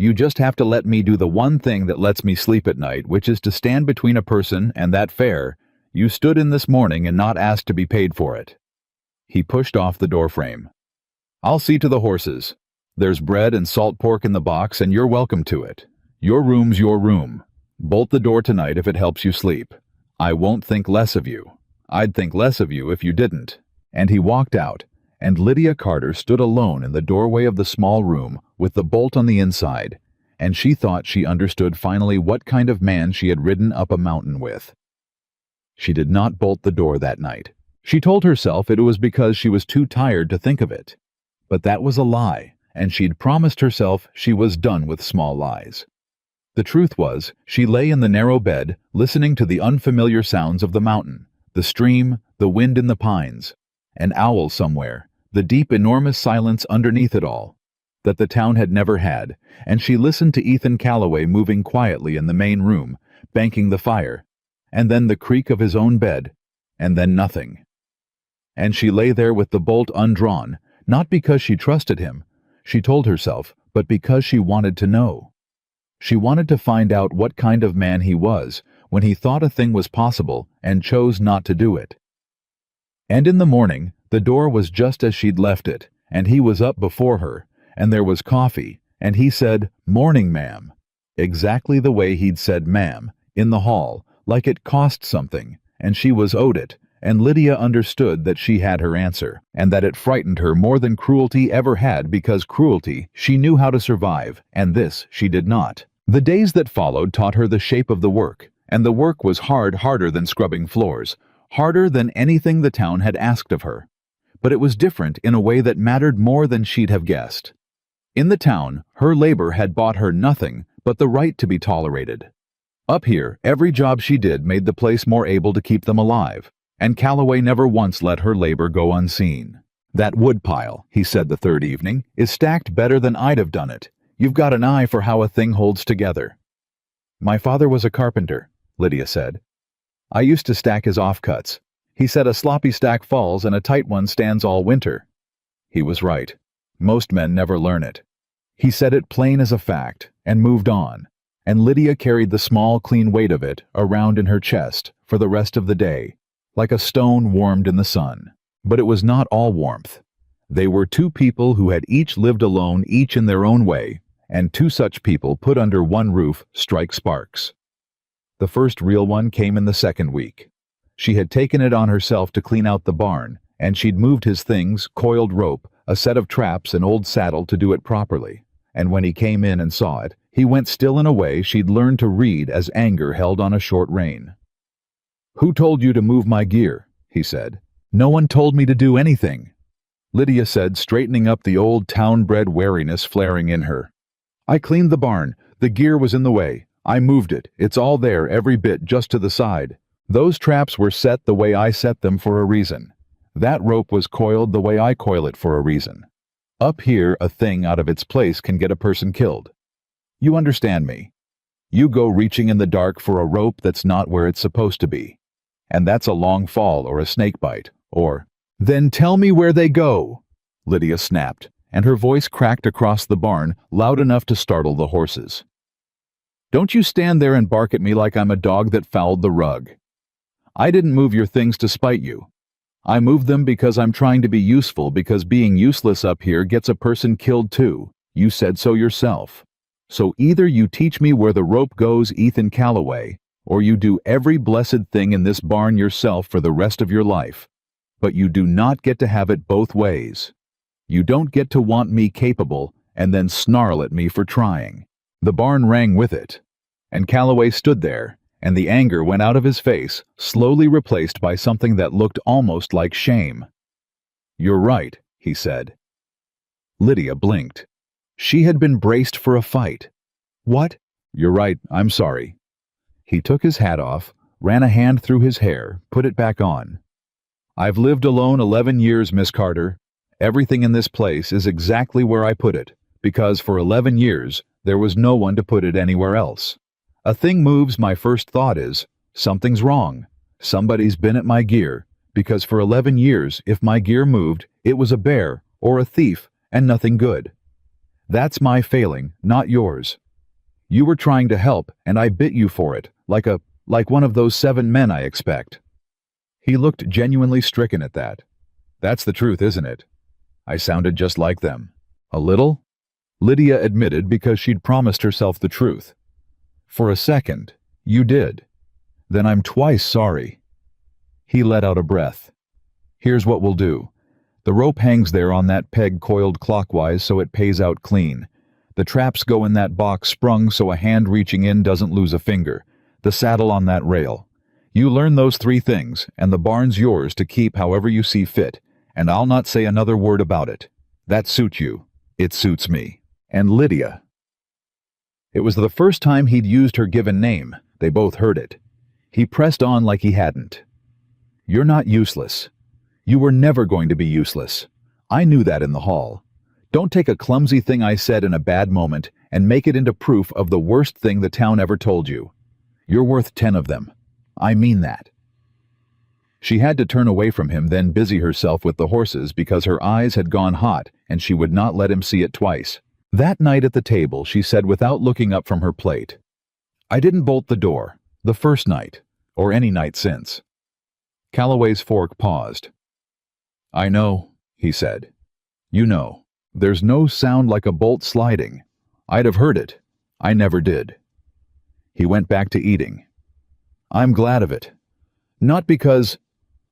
You just have to let me do the one thing that lets me sleep at night, which is to stand between a person and that fare you stood in this morning and not asked to be paid for it." He pushed off the doorframe. "I'll see to the horses. There's bread and salt pork in the box, and you're welcome to it. Your room's your room. Bolt the door tonight if it helps you sleep. I won't think less of you. I'd think less of you if you didn't." And he walked out, and Lydia Carter stood alone in the doorway of the small room with the bolt on the inside, and she thought she understood finally what kind of man she had ridden up a mountain with. She did not bolt the door that night. She told herself it was because she was too tired to think of it. But that was a lie, and she'd promised herself she was done with small lies. The truth was, she lay in the narrow bed, listening to the unfamiliar sounds of the mountain, the stream, the wind in the pines, an owl somewhere, the deep, enormous silence underneath it all, that the town had never had, and she listened to Ethan Calloway moving quietly in the main room, banking the fire, and then the creak of his own bed, and then nothing. And she lay there with the bolt undrawn, not because she trusted him, she told herself, but because she wanted to know. She wanted to find out what kind of man he was when he thought a thing was possible and chose not to do it. And in the morning, the door was just as she'd left it, and he was up before her, and there was coffee, and he said, "Morning, ma'am," exactly the way he'd said ma'am, in the hall, like it cost something, and she was owed it, and Lydia understood that she had her answer, and that it frightened her more than cruelty ever had, because cruelty she knew how to survive, and this she did not. The days that followed taught her the shape of the work, and the work was harder than scrubbing floors, harder than anything the town had asked of her. But it was different in a way that mattered more than she'd have guessed. In the town, her labor had bought her nothing but the right to be tolerated. Up here, every job she did made the place more able to keep them alive, and Calloway never once let her labor go unseen. "That woodpile," he said the third evening, "is stacked better than I'd have done it. You've got an eye for how a thing holds together." "My father was a carpenter," Lydia said. "I used to stack his offcuts. He said a sloppy stack falls and a tight one stands all winter." He was right. Most men never learn it. He said it plain as a fact, and moved on, and Lydia carried the small, clean weight of it around in her chest for the rest of the day, like a stone warmed in the sun. But it was not all warmth. They were two people who had each lived alone, each in their own way, and two such people put under one roof strike sparks. The first real one came in the second week. She had taken it on herself to clean out the barn, and she'd moved his things, coiled rope, a set of traps, an old saddle to do it properly. And when he came in and saw it, he went still in a way she'd learned to read as anger held on a short rein. "Who told you to move my gear?" he said. "No one told me to do anything," Lydia said, straightening up, the old town-bred wariness flaring in her. "I cleaned the barn. The gear was in the way. I moved it. It's all there, every bit, just to the side. Those traps were set the way I set them for a reason. That rope was coiled the way I coil it for a reason. Up here, a thing out of its place can get a person killed. You understand me? You go reaching in the dark for a rope that's not where it's supposed to be. And that's a long fall or a snake bite, or—" "Then tell me where they go," Lydia snapped, and her voice cracked across the barn, loud enough to startle the horses. "Don't you stand there and bark at me like I'm a dog that fouled the rug. I didn't move your things to spite you. I moved them because I'm trying to be useful, because being useless up here gets a person killed too. You said so yourself. So either you teach me where the rope goes, Ethan Calloway, or you do every blessed thing in this barn yourself for the rest of your life. But you do not get to have it both ways. You don't get to want me capable and then snarl at me for trying." The barn rang with it, and Calloway stood there, and the anger went out of his face, slowly replaced by something that looked almost like shame. "You're right," he said. Lydia blinked. She had been braced for a fight. "What?" "You're right, I'm sorry." He took his hat off, ran a hand through his hair, put it back on. "I've lived alone 11 years, Miss Carter. Everything in this place is exactly where I put it, because for 11 years there was no one to put it anywhere else. A thing moves, my first thought is, something's wrong. Somebody's been at my gear, because for 11 years, if my gear moved, it was a bear or a thief and nothing good. That's my failing, not yours. You were trying to help, and I bit you for it, like one of those 7 men, I expect." He looked genuinely stricken at that. "That's the truth, isn't it? I sounded just like them." "A little?" Lydia admitted, because she'd promised herself the truth. "For a second, you did. Then I'm twice sorry." He let out a breath. "Here's what we'll do. The rope hangs there on that peg coiled clockwise so it pays out clean. The traps go in that box sprung so a hand reaching in doesn't lose a finger. The saddle on that rail. You learn those 3 things, and the barn's yours to keep however you see fit, and I'll not say another word about it. That suits you. It suits me." And Lydia. It was the first time he'd used her given name. They both heard it. He pressed on like he hadn't. "You're not useless. You were never going to be useless. I knew that in the hall. Don't take a clumsy thing I said in a bad moment and make it into proof of the worst thing the town ever told you. You're worth 10 of them. I mean that." She had to turn away from him, then busy herself with the horses, because her eyes had gone hot and she would not let him see it twice. That night at the table, she said without looking up from her plate, "I didn't bolt the door, the first night, or any night since." Calloway's fork paused. "I know," he said. "You know. There's no sound like a bolt sliding. I'd have heard it. I never did." He went back to eating. "I'm glad of it. Not because—"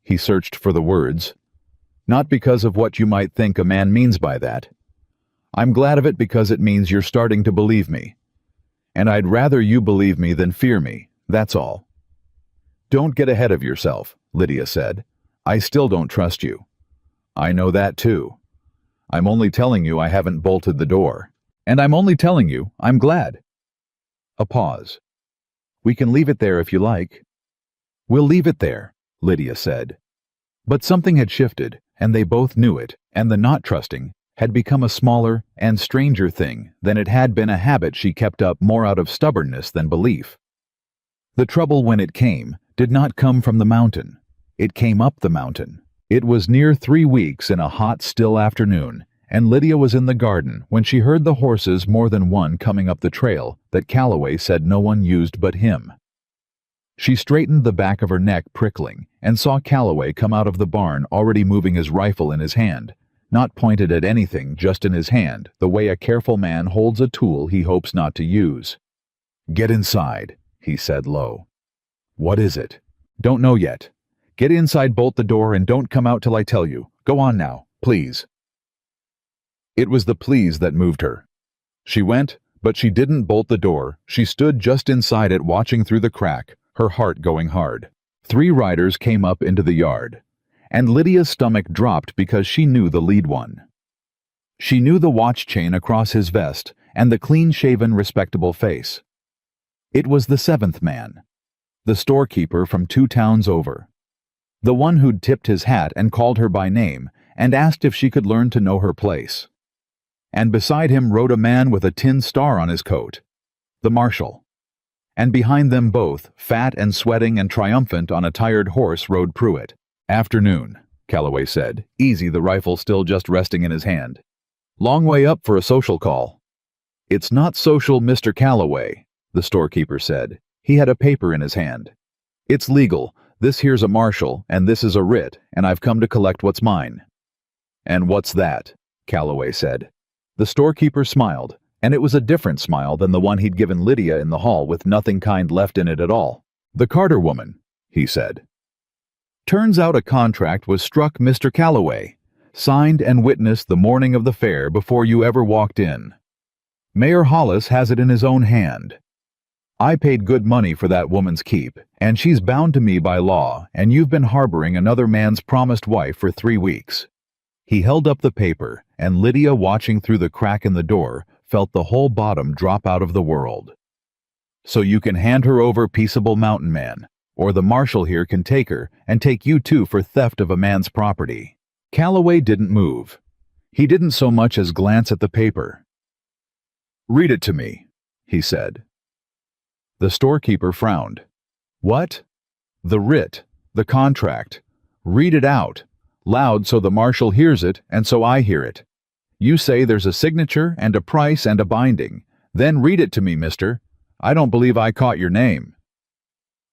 he searched for the words. "Not because of what you might think a man means by that. I'm glad of it because it means you're starting to believe me. And I'd rather you believe me than fear me, that's all." "Don't get ahead of yourself," Lydia said. "I still don't trust you. I know that too. I'm only telling you I haven't bolted the door. And I'm only telling you I'm glad." A pause. "We can leave it there if you like." "We'll leave it there," Lydia said. But something had shifted, and they both knew it, and the not trusting had become a smaller and stranger thing than it had been, a habit she kept up more out of stubbornness than belief. The trouble, when it came, did not come from the mountain. It came up the mountain. It was near 3 weeks in a hot, still afternoon, and Lydia was in the garden when she heard the horses, more than one, coming up the trail that Calloway said no one used but him. She straightened, the back of her neck prickling, and saw Calloway come out of the barn, already moving his rifle in his hand. Not pointed at anything, just in his hand, the way a careful man holds a tool he hopes not to use. "Get inside," he said low. "What is it?" "Don't know yet. Get inside, bolt the door, and don't come out till I tell you. Go on now, please." It was the pleas that moved her. She went, but she didn't bolt the door. She stood just inside it, watching through the crack, her heart going hard. 3 riders came up into the yard, and Lydia's stomach dropped because she knew the lead one. She knew the watch chain across his vest and the clean-shaven, respectable face. It was the 7th man, the storekeeper from 2 towns over. The one who'd tipped his hat and called her by name and asked if she could learn to know her place. And beside him rode a man with a tin star on his coat, the marshal. And behind them both, fat and sweating and triumphant on a tired horse, rode Pruitt. "Afternoon," Calloway said, easy, the rifle still just resting in his hand. "Long way up for a social call." "It's not social, Mr. Calloway," the storekeeper said. He had a paper in his hand. "It's legal. This here's a marshal, and this is a writ, and I've come to collect what's mine." "And what's that?" Calloway said. The storekeeper smiled, and it was a different smile than the one he'd given Lydia in the hall, with nothing kind left in it at all. "The Carter woman," he said. "Turns out a contract was struck, Mr. Calloway, signed and witnessed the morning of the fair before you ever walked in. Mayor Hollis has it in his own hand. I paid good money for that woman's keep, and she's bound to me by law, and you've been harboring another man's promised wife for 3 weeks. He held up the paper, and Lydia, watching through the crack in the door, felt the whole bottom drop out of the world. "So you can hand her over, peaceable mountain man, or the marshal here can take her and take you too for theft of a man's property." Calloway didn't move. He didn't so much as glance at the paper. "Read it to me," he said. The storekeeper frowned. "What?" "The writ, the contract. Read it out, loud, so the marshal hears it and so I hear it. You say there's a signature and a price and a binding. Then read it to me, mister. I don't believe I caught your name."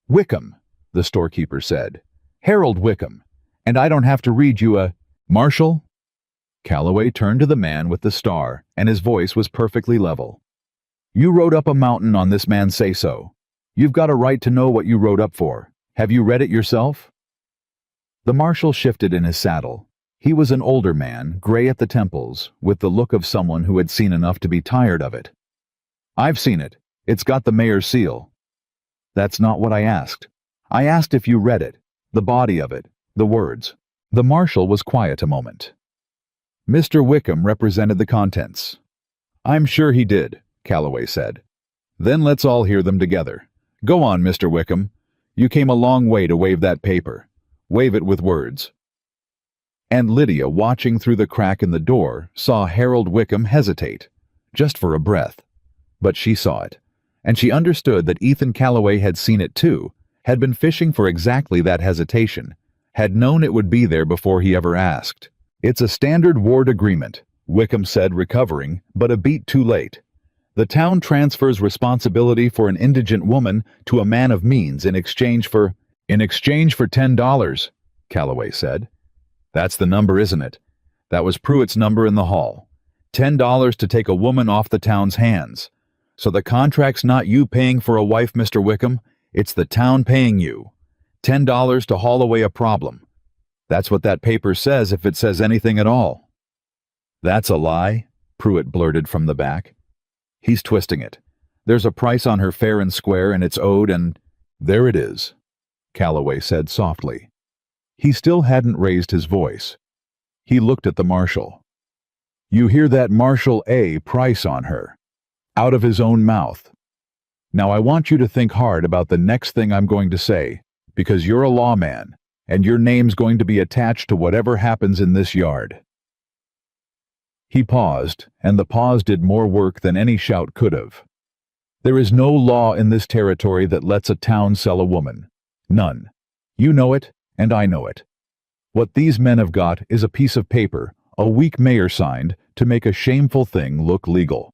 "Wickham," the storekeeper said. "Harold Wickham. And I don't have to read you a—" "Marshal?" Calloway turned to the man with the star, and his voice was perfectly level. "You rode up a mountain on this man's say-so. You've got a right to know what you rode up for. Have you read it yourself?" The marshal shifted in his saddle. He was an older man, gray at the temples, with the look of someone who had seen enough to be tired of it. "I've seen it. It's got the mayor's seal." "That's not what I asked. I asked if you read it, the body of it, the words." The marshal was quiet a moment. "Mr. Wickham represented the contents." "I'm sure he did," Calloway said. "Then let's all hear them together. Go on, Mr. Wickham. You came a long way to wave that paper. Wave it with words." And Lydia, watching through the crack in the door, saw Harold Wickham hesitate, just for a breath. But she saw it, and she understood that Ethan Calloway had seen it too, had been fishing for exactly that hesitation, had known it would be there before he ever asked. "It's a standard ward agreement," Wickham said, recovering, but a beat too late. "The town transfers responsibility for an indigent woman to a man of means in exchange for—" "In exchange for $10, Calloway said. "That's the number, isn't it? That was Pruitt's number in the hall. $10 to take a woman off the town's hands. So the contract's not you paying for a wife, Mr. Wickham. It's the town paying you. $10 to haul away a problem. That's what that paper says, if it says anything at all." "That's a lie," Pruitt blurted from the back. "He's twisting it. There's a price on her fair and square, and it's owed, and—" "There it is," Calloway said softly. He still hadn't raised his voice. He looked at the marshal. "You hear that, Marshal A. price on her? Out of his own mouth. Now I want you to think hard about the next thing I'm going to say, because you're a lawman, and your name's going to be attached to whatever happens in this yard." He paused, and the pause did more work than any shout could have. There is no law in this territory that lets a town sell a woman. None. You know it, and I know it. What these men have got is a piece of paper a weak mayor signed to make a shameful thing look legal.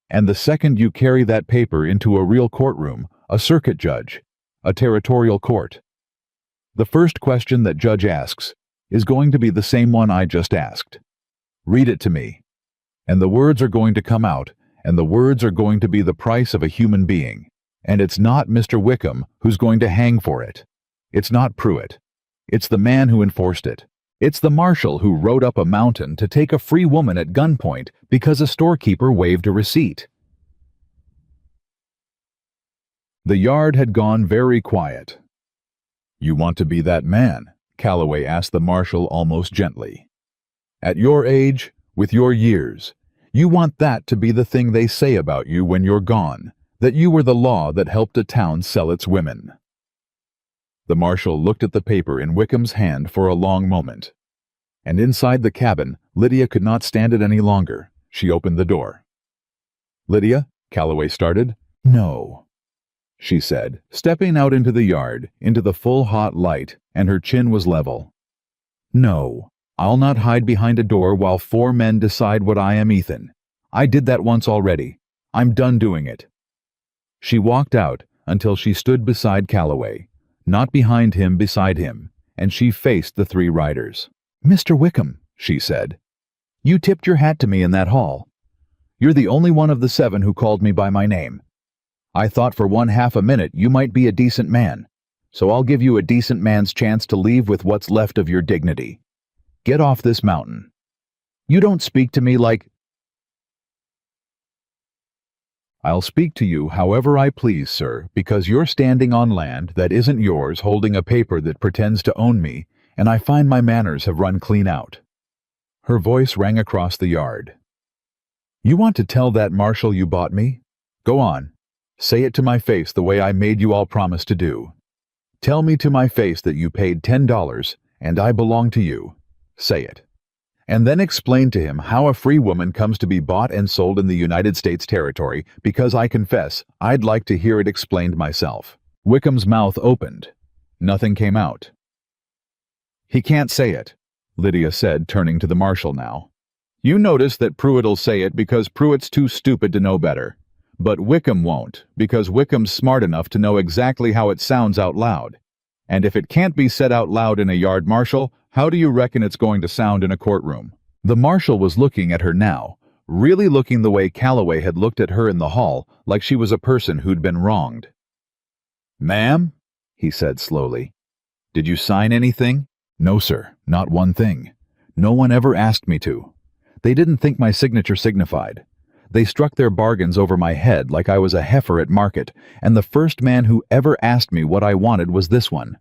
And the second you carry that paper into a real courtroom, a circuit judge, a territorial court, the first question that judge asks is going to be the same one I just asked. "Read it to me." And the words are going to come out, and the words are going to be the price of a human being. And it's not Mr. Wickham who's going to hang for it. It's not Pruitt. It's the man who enforced it. It's the marshal who rode up a mountain to take a free woman at gunpoint because a storekeeper waived a receipt. The yard had gone very quiet. "You want to be that man?" Calloway asked the marshal almost gently. "At your age, with your years, you want that to be the thing they say about you when you're gone, that you were the law that helped a town sell its women." The marshal looked at the paper in Wickham's hand for a long moment. And inside the cabin, Lydia could not stand it any longer. She opened the door. "Lydia," Calloway started. "No," she said, stepping out into the yard, into the full hot light, and her chin was level. "No, I'll not hide behind a door while 4 men decide what I am, Ethan. I did that once already. I'm done doing it." She walked out until she stood beside Calloway, not behind him, beside him, and she faced the 3 riders. "Mr. Wickham," she said, "you tipped your hat to me in that hall. You're the only one of the 7 who called me by my name. I thought for 1/2 a minute you might be a decent man, so I'll give you a decent man's chance to leave with what's left of your dignity. Get off this mountain. You don't speak to me like—" "I'll speak to you however I please, sir, because you're standing on land that isn't yours, holding a paper that pretends to own me, and I find my manners have run clean out." Her voice rang across the yard. "You want to tell that marshal you bought me? Go on. Say it to my face the way I made you all promise to do. Tell me to my face that you paid $10 and I belong to you. Say it. And then explain to him how a free woman comes to be bought and sold in the United States territory, because I confess I'd like to hear it explained myself." Wickham's mouth opened. Nothing came out. "He can't say it," Lydia said, turning to the marshal now. "You notice that Pruitt'll say it because Pruitt's too stupid to know better. But Wickham won't, because Wickham's smart enough to know exactly how it sounds out loud. And if it can't be said out loud in a yard, marshal, how do you reckon it's going to sound in a courtroom?" The marshal was looking at her now, really looking the way Calloway had looked at her in the hall, like she was a person who'd been wronged. "Ma'am," he said slowly, "did you sign anything?" "No, sir, not one thing. No one ever asked me to. They didn't think my signature signified. They struck their bargains over my head like I was a heifer at market, and the first man who ever asked me what I wanted was this one."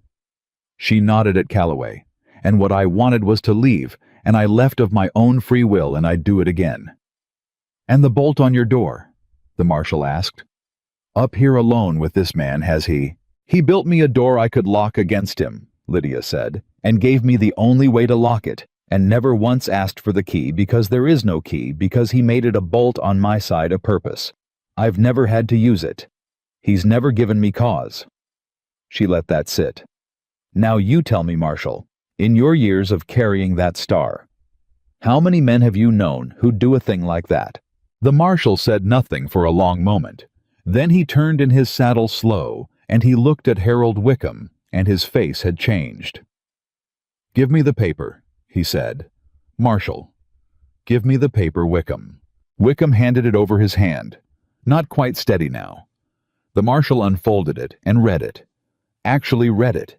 She nodded at Calloway. "And what I wanted was to leave, and I left of my own free will, and I'd do it again." "And the bolt on your door?" the marshal asked. "Up here alone with this man, has he?" "He built me a door I could lock against him," Lydia said, "and gave me the only way to lock it, and never once asked for the key, because there is no key, because he made it a bolt on my side a purpose. I've never had to use it. He's never given me cause." She let that sit. "Now you tell me, Marshal, in your years of carrying that star, how many men have you known who'd do a thing like that?" The marshal said nothing for a long moment. Then he turned in his saddle slow, and he looked at Harold Wickham, and his face had changed. "Give me the paper," he said. "Marshal, give me the paper, Wickham." Wickham handed it over his hand, not quite steady now. The marshal unfolded it and read it. Actually read it.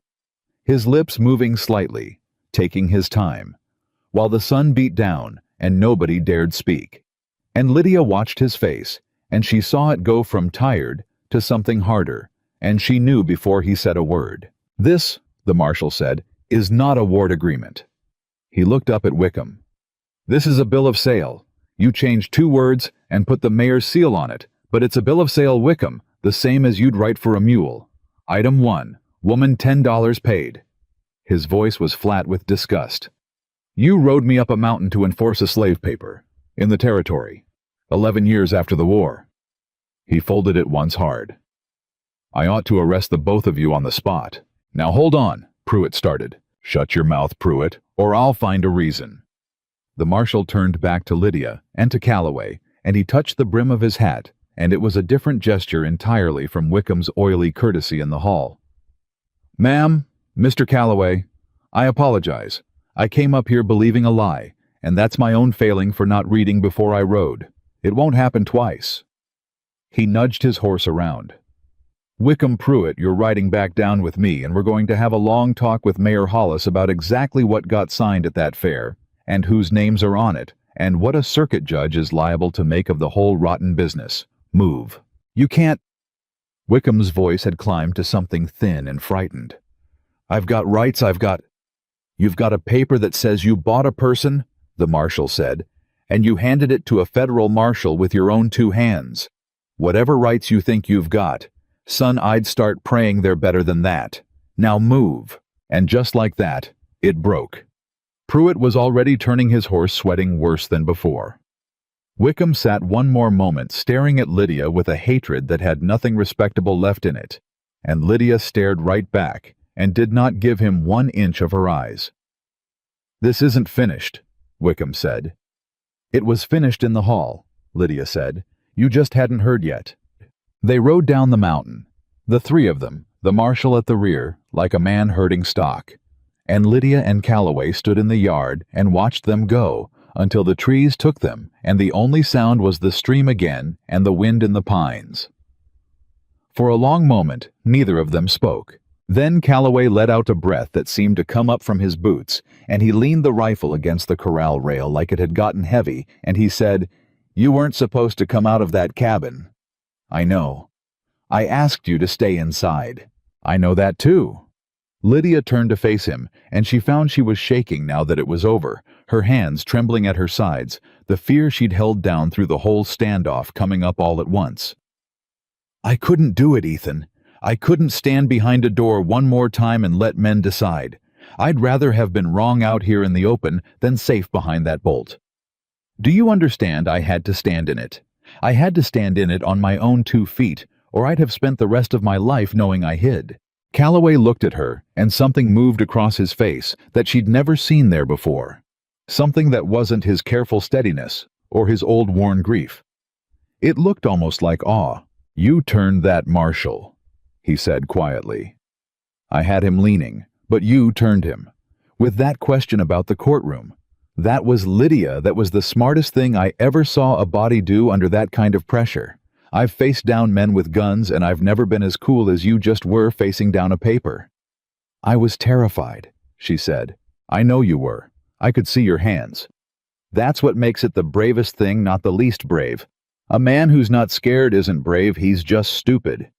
His lips moving slightly, taking his time, while the sun beat down and nobody dared speak. And Lydia watched his face, and she saw it go from tired to something harder, and she knew before he said a word. "This," the marshal said, "is not a ward agreement." He looked up at Wickham. "This is a bill of sale. You changed 2 words and put the mayor's seal on it, but it's a bill of sale, Wickham, the same as you'd write for a mule. Item 1, woman $10 paid." His voice was flat with disgust. "You rode me up a mountain to enforce a slave paper, in the territory, 11 years after the war." He folded it once hard. "I ought to arrest the both of you on the spot." "Now hold on," Pruitt started. "Shut your mouth, Pruitt, or I'll find a reason." The marshal turned back to Lydia and to Calloway, and he touched the brim of his hat, and it was a different gesture entirely from Wickham's oily courtesy in the hall. "Ma'am, Mr. Calloway, I apologize. I came up here believing a lie, and that's my own failing for not reading before I rode. It won't happen twice." He nudged his horse around. Wickham Pruitt, you're riding back down with me, and we're going to have a long talk with Mayor Hollis about exactly what got signed at that fair, and whose names are on it, and what a circuit judge is liable to make of the whole rotten business. Move. You can't. Wickham's voice had climbed to something thin and frightened. I've got rights, You've got a paper that says you bought a person, the marshal said, and you handed it to a federal marshal with your own 2 hands. Whatever rights you think you've got, son, I'd start praying they're better than that. Now move. And just like that, it broke. Pruitt was already turning his horse, sweating worse than before. Wickham sat one more moment staring at Lydia with a hatred that had nothing respectable left in it, and Lydia stared right back and did not give him 1 inch of her eyes. This isn't finished, Wickham said. It was finished in the hall, Lydia said. You just hadn't heard yet. They rode down the mountain, the 3 of them, the marshal at the rear, like a man herding stock, and Lydia and Calloway stood in the yard and watched them go until the trees took them, and the only sound was the stream again and the wind in the pines. For a long moment, neither of them spoke. Then Calloway let out a breath that seemed to come up from his boots, and he leaned the rifle against the corral rail like it had gotten heavy, and he said, You weren't supposed to come out of that cabin. I know. I asked you to stay inside. I know that too. Lydia turned to face him, and she found she was shaking now that it was over, her hands trembling at her sides, the fear she'd held down through the whole standoff coming up all at once. I couldn't do it, Ethan. I couldn't stand behind a door one more time and let men decide. I'd rather have been wrong out here in the open than safe behind that bolt. Do you understand? I had to stand in it. I had to stand in it on my own 2 feet, or I'd have spent the rest of my life knowing I hid. Calloway looked at her, and something moved across his face that she'd never seen there before. Something that wasn't his careful steadiness, or his old worn grief. It looked almost like awe. You turned that marshal, he said quietly. I had him leaning, but you turned him. With that question about the courtroom. That was Lydia. That was the smartest thing I ever saw a body do under that kind of pressure. I've faced down men with guns, and I've never been as cool as you just were facing down a paper. I was terrified, she said. I know you were. I could see your hands. That's what makes it the bravest thing, not the least brave. A man who's not scared isn't brave, he's just stupid.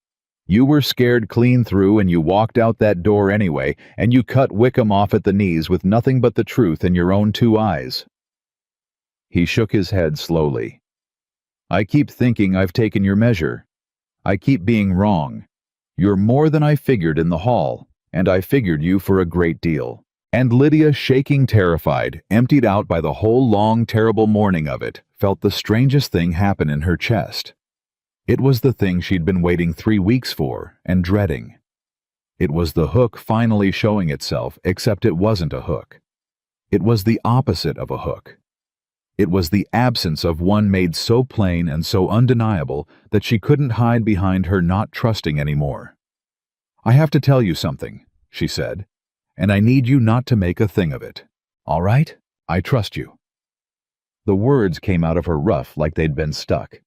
You were scared clean through, and you walked out that door anyway, and you cut Wickham off at the knees with nothing but the truth in your own 2 eyes. He shook his head slowly. I keep thinking I've taken your measure. I keep being wrong. You're more than I figured in the hall, and I figured you for a great deal. And Lydia, shaking terrified, emptied out by the whole long, terrible morning of it, felt the strangest thing happen in her chest. It was the thing she'd been waiting 3 weeks for and dreading. It was the hook finally showing itself, except it wasn't a hook. It was the opposite of a hook. It was the absence of one made so plain and so undeniable that she couldn't hide behind her not trusting anymore. I have to tell you something, she said, and I need you not to make a thing of it. All right? I trust you. The words came out of her rough like they'd been stuck.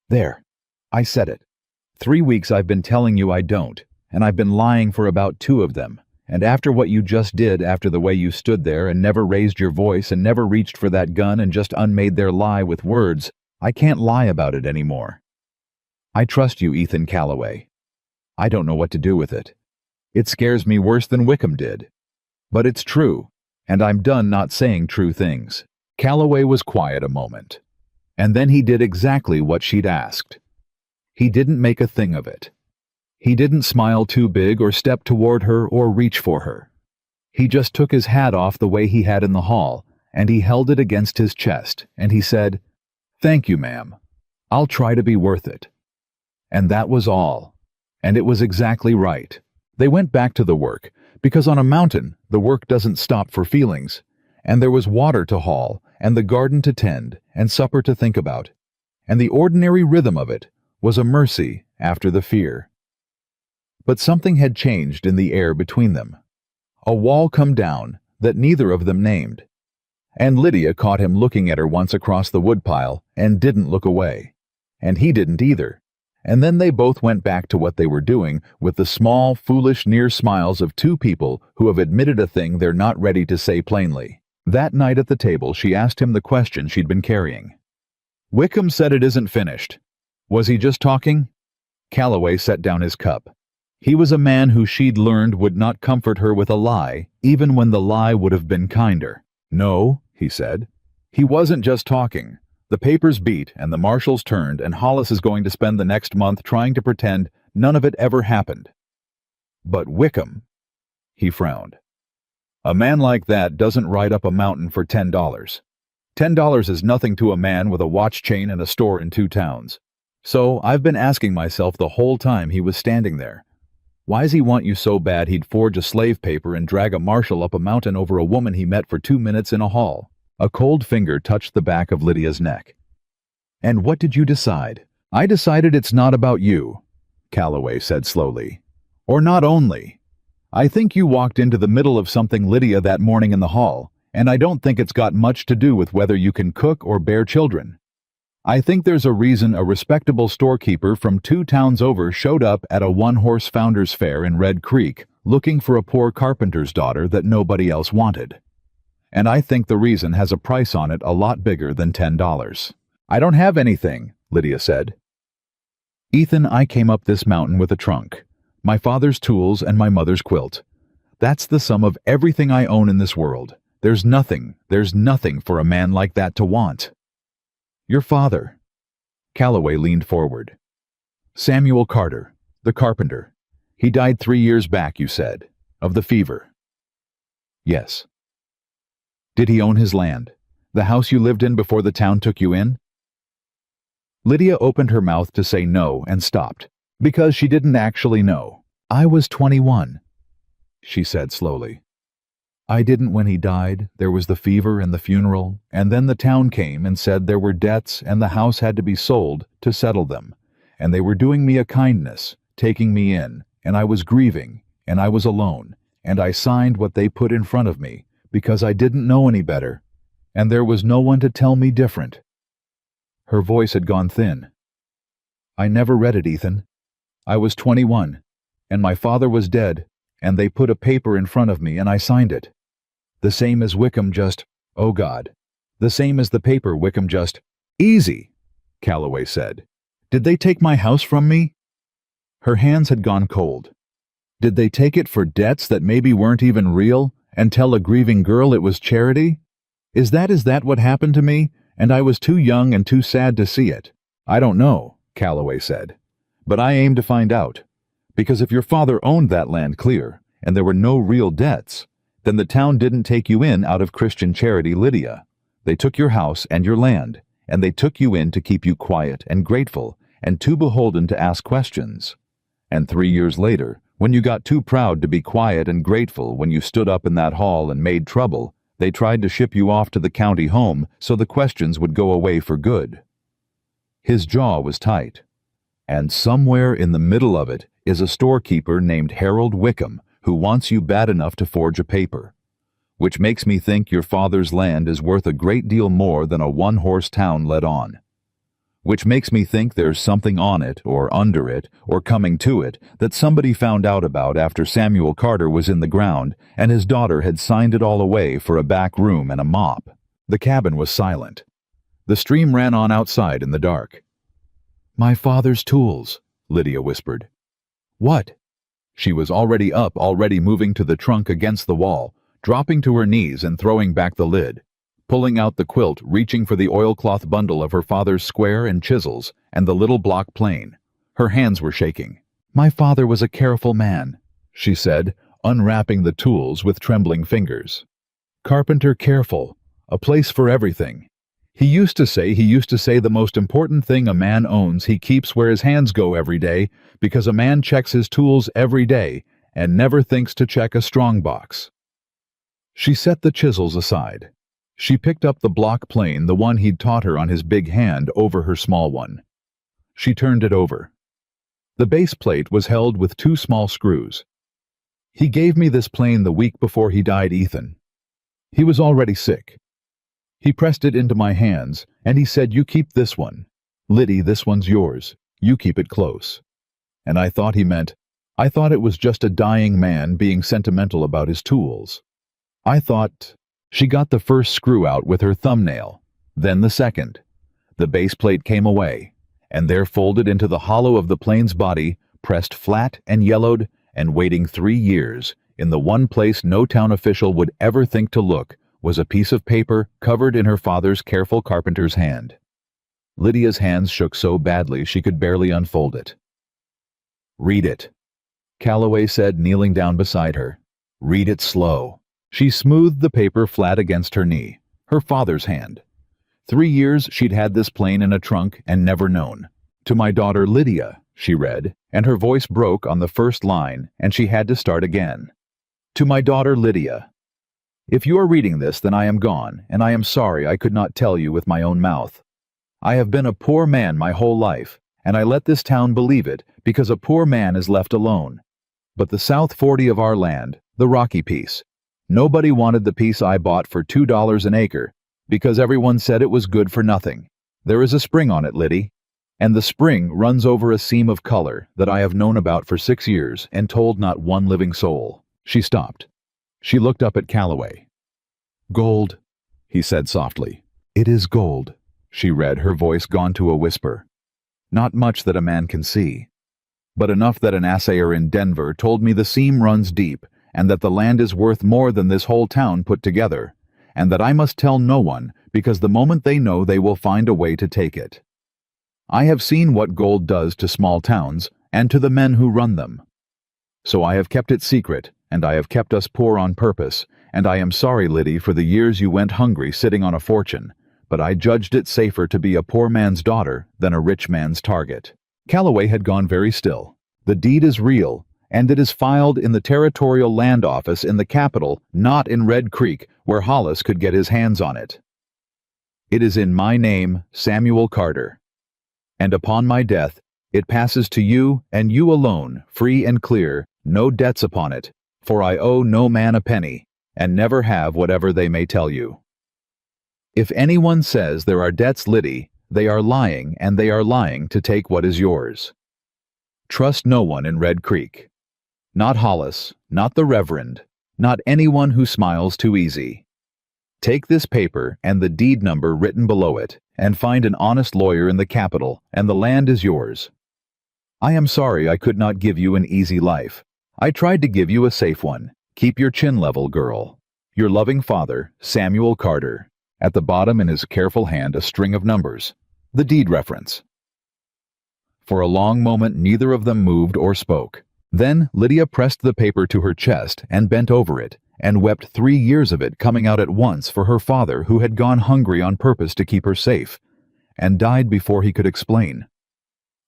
There. I said it. 3 weeks I've been telling you I don't, and I've been lying for about 2 of them. And after what you just did, after the way you stood there and never raised your voice and never reached for that gun and just unmade their lie with words, I can't lie about it anymore. I trust you, Ethan Calloway. I don't know what to do with it. It scares me worse than Wickham did. But it's true, and I'm done not saying true things. Calloway was quiet a moment, and then he did exactly what she'd asked. He didn't make a thing of it. He didn't smile too big or step toward her or reach for her. He just took his hat off the way he had in the hall, and he held it against his chest, and he said, "Thank you, ma'am. I'll try to be worth it." And that was all. And it was exactly right. They went back to the work, because on a mountain, the work doesn't stop for feelings, and there was water to haul, and the garden to tend, and supper to think about, and the ordinary rhythm of it was a mercy after the fear. But something had changed in the air between them. A wall come down that neither of them named. And Lydia caught him looking at her once across the woodpile and didn't look away. And he didn't either. And then they both went back to what they were doing with the small, foolish, near smiles of two people who have admitted a thing they're not ready to say plainly. That night at the table, she asked him the question she'd been carrying. Wickham said it isn't finished. Was he just talking? Calloway set down his cup. He was a man who she'd learned would not comfort her with a lie, even when the lie would have been kinder. No, he said. He wasn't just talking. The papers beat and the marshals turned, and Hollis is going to spend the next month trying to pretend none of it ever happened. But Wickham, he frowned. A man like that doesn't ride up a mountain for $10. $10 is nothing to a man with a watch chain and a store in 2 towns. So I've been asking myself the whole time he was standing there. Why's he want you so bad he'd forge a slave paper and drag a marshal up a mountain over a woman he met for 2 minutes in a hall? A cold finger touched the back of Lydia's neck. And what did you decide? I decided it's not about you, Calloway said slowly. Or not only. I think you walked into the middle of something, Lydia, that morning in the hall, and I don't think it's got much to do with whether you can cook or bear children. I think there's a reason a respectable storekeeper from 2 towns over showed up at a one-horse founders fair in Red Creek looking for a poor carpenter's daughter that nobody else wanted. And I think the reason has a price on it a lot bigger than $10. I don't have anything, Lydia said. Ethan, I came up this mountain with a trunk, my father's tools and my mother's quilt. That's the sum of everything I own in this world. There's nothing for a man like that to want. Your father. Calloway leaned forward. Samuel Carter, the carpenter. He died 3 years back, you said, of the fever. Yes. Did he own his land? The house you lived in before the town took you in? Lydia opened her mouth to say no and stopped, because she didn't actually know. I was 21, she said slowly. I didn't when he died. There was the fever and the funeral, and then the town came and said there were debts and the house had to be sold to settle them, and they were doing me a kindness, taking me in, and I was grieving, and I was alone, and I signed what they put in front of me, because I didn't know any better, and there was no one to tell me different. Her voice had gone thin. I never read it, Ethan. I was 21, and my father was dead, and they put a paper in front of me and I signed it. The same as Wickham just, oh God, the same as the paper Wickham just, easy, Calloway said. Did they take my house from me? Her hands had gone cold. Did they take it for debts that maybe weren't even real, and tell a grieving girl it was charity? Is that what happened to me, and I was too young and too sad to see it? I don't know, Calloway said, but I aim to find out. Because if your father owned that land clear, and there were no real debts, then the town didn't take you in out of Christian charity, Lydia. They took your house and your land, and they took you in to keep you quiet and grateful and too beholden to ask questions. And 3 years later, when you got too proud to be quiet and grateful when you stood up in that hall and made trouble, they tried to ship you off to the county home so the questions would go away for good. His jaw was tight. And somewhere in the middle of it is a storekeeper named Harold Wickham who wants you bad enough to forge a paper. Which makes me think your father's land is worth a great deal more than a one-horse town let on. Which makes me think there's something on it, or under it, or coming to it, that somebody found out about after Samuel Carter was in the ground, and his daughter had signed it all away for a back room and a mop. The cabin was silent. The stream ran on outside in the dark. My father's tools, Lydia whispered. What? She was already up, already moving to the trunk against the wall, dropping to her knees and throwing back the lid, pulling out the quilt, reaching for the oilcloth bundle of her father's square and chisels and the little block plane. Her hands were shaking. My father was a careful man, she said, unwrapping the tools with trembling fingers. Carpenter careful, a place for everything. He used to say the most important thing a man owns he keeps where his hands go every day, because a man checks his tools every day and never thinks to check a strong box. She set the chisels aside. She picked up the block plane, the one he'd taught her on his big hand, over her small one. She turned it over. The base plate was held with 2 small screws. He gave me this plane the week before he died, Ethan. He was already sick. He pressed it into my hands, and he said, you keep this one. Liddy, this one's yours. You keep it close." And I thought it was just a dying man being sentimental about his tools. I thought. She got the first screw out with her thumbnail, then the second. The base plate came away, and there folded into the hollow of the plane's body, pressed flat and yellowed, and waiting 3 years, in the one place no town official would ever think to look, was a piece of paper covered in her father's careful carpenter's hand. Lydia's hands shook so badly she could barely unfold it. "Read it," Calloway said, kneeling down beside her. "Read it slow." She smoothed the paper flat against her knee, her father's hand. 3 years she'd had this plane in a trunk and never known. "To my daughter Lydia," she read, and her voice broke on the first line, and she had to start again. "To my daughter Lydia. If you are reading this, then I am gone, and I am sorry I could not tell you with my own mouth. I have been a poor man my whole life, and I let this town believe it because a poor man is left alone. But the South 40 of our land, the rocky piece, nobody wanted the piece I bought for $2 an acre because everyone said it was good for nothing. There is a spring on it, Liddy, and the spring runs over a seam of color that I have known about for 6 years and told not one living soul." She stopped. She looked up at Calloway. "Gold," he said softly. "It is gold," she read, her voice gone to a whisper. "Not much that a man can see, but enough that an assayer in Denver told me the seam runs deep and that the land is worth more than this whole town put together, and that I must tell no one because the moment they know they will find a way to take it. I have seen what gold does to small towns and to the men who run them. So I have kept it secret, and I have kept us poor on purpose, and I am sorry, Liddy, for the years you went hungry sitting on a fortune, but I judged it safer to be a poor man's daughter than a rich man's target." Calloway had gone very still. "The deed is real, and it is filed in the Territorial Land Office in the capital, not in Red Creek, where Hollis could get his hands on it. It is in my name, Samuel Carter. And upon my death, it passes to you, and you alone, free and clear, no debts upon it, for I owe no man a penny, and never have whatever they may tell you. If anyone says there are debts, Liddy, they are lying, and they are lying to take what is yours. Trust no one in Red Creek. Not Hollis, not the Reverend, not anyone who smiles too easy. Take this paper and the deed number written below it, and find an honest lawyer in the capital, and the land is yours. I am sorry I could not give you an easy life. I tried to give you a safe one. Keep your chin level, girl. Your loving father, Samuel Carter." At the bottom in his careful hand a string of numbers. The deed reference. For a long moment neither of them moved or spoke. Then Lydia pressed the paper to her chest and bent over it, and wept 3 years of it coming out at once for her father who had gone hungry on purpose to keep her safe, and died before he could explain.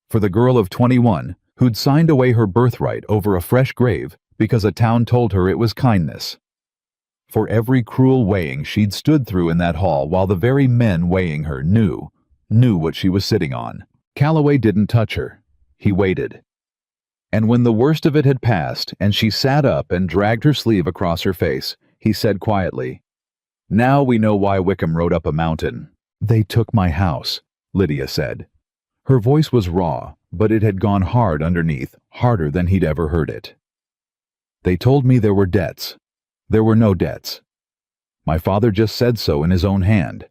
For the girl of 21, who'd signed away her birthright over a fresh grave because a town told her it was kindness. For every cruel weighing she'd stood through in that hall while the very men weighing her knew what she was sitting on. Calloway didn't touch her. He waited. And when the worst of it had passed and she sat up and dragged her sleeve across her face, he said quietly, "Now we know why Wickham rode up a mountain." "They took my house," Lydia said. Her voice was raw, but it had gone hard underneath, harder than he'd ever heard it. "They told me there were debts. There were no debts. My father just said so in his own hand.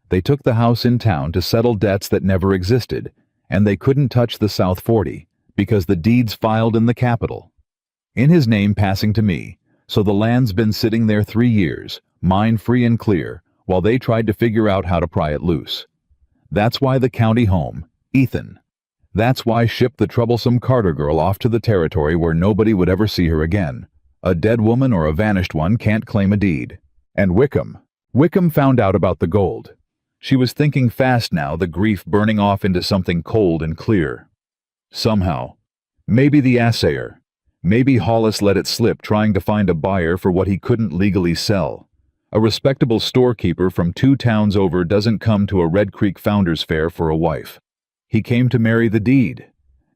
They took the house in town to settle debts that never existed, and they couldn't touch the South 40 because the deed's filed in the capital, in his name passing to me, so the land's been sitting there 3 years, mine free and clear, while they tried to figure out how to pry it loose. That's why the county home, Ethan. That's why ship the troublesome Carter girl off to the territory where nobody would ever see her again. A dead woman or a vanished one can't claim a deed. And Wickham found out about the gold." She was thinking fast now, the grief burning off into something cold and clear. "Somehow. Maybe the assayer. Maybe Hollis let it slip trying to find a buyer for what he couldn't legally sell. A respectable storekeeper from 2 towns over doesn't come to a Red Creek Founders Fair for a wife. He came to marry the deed.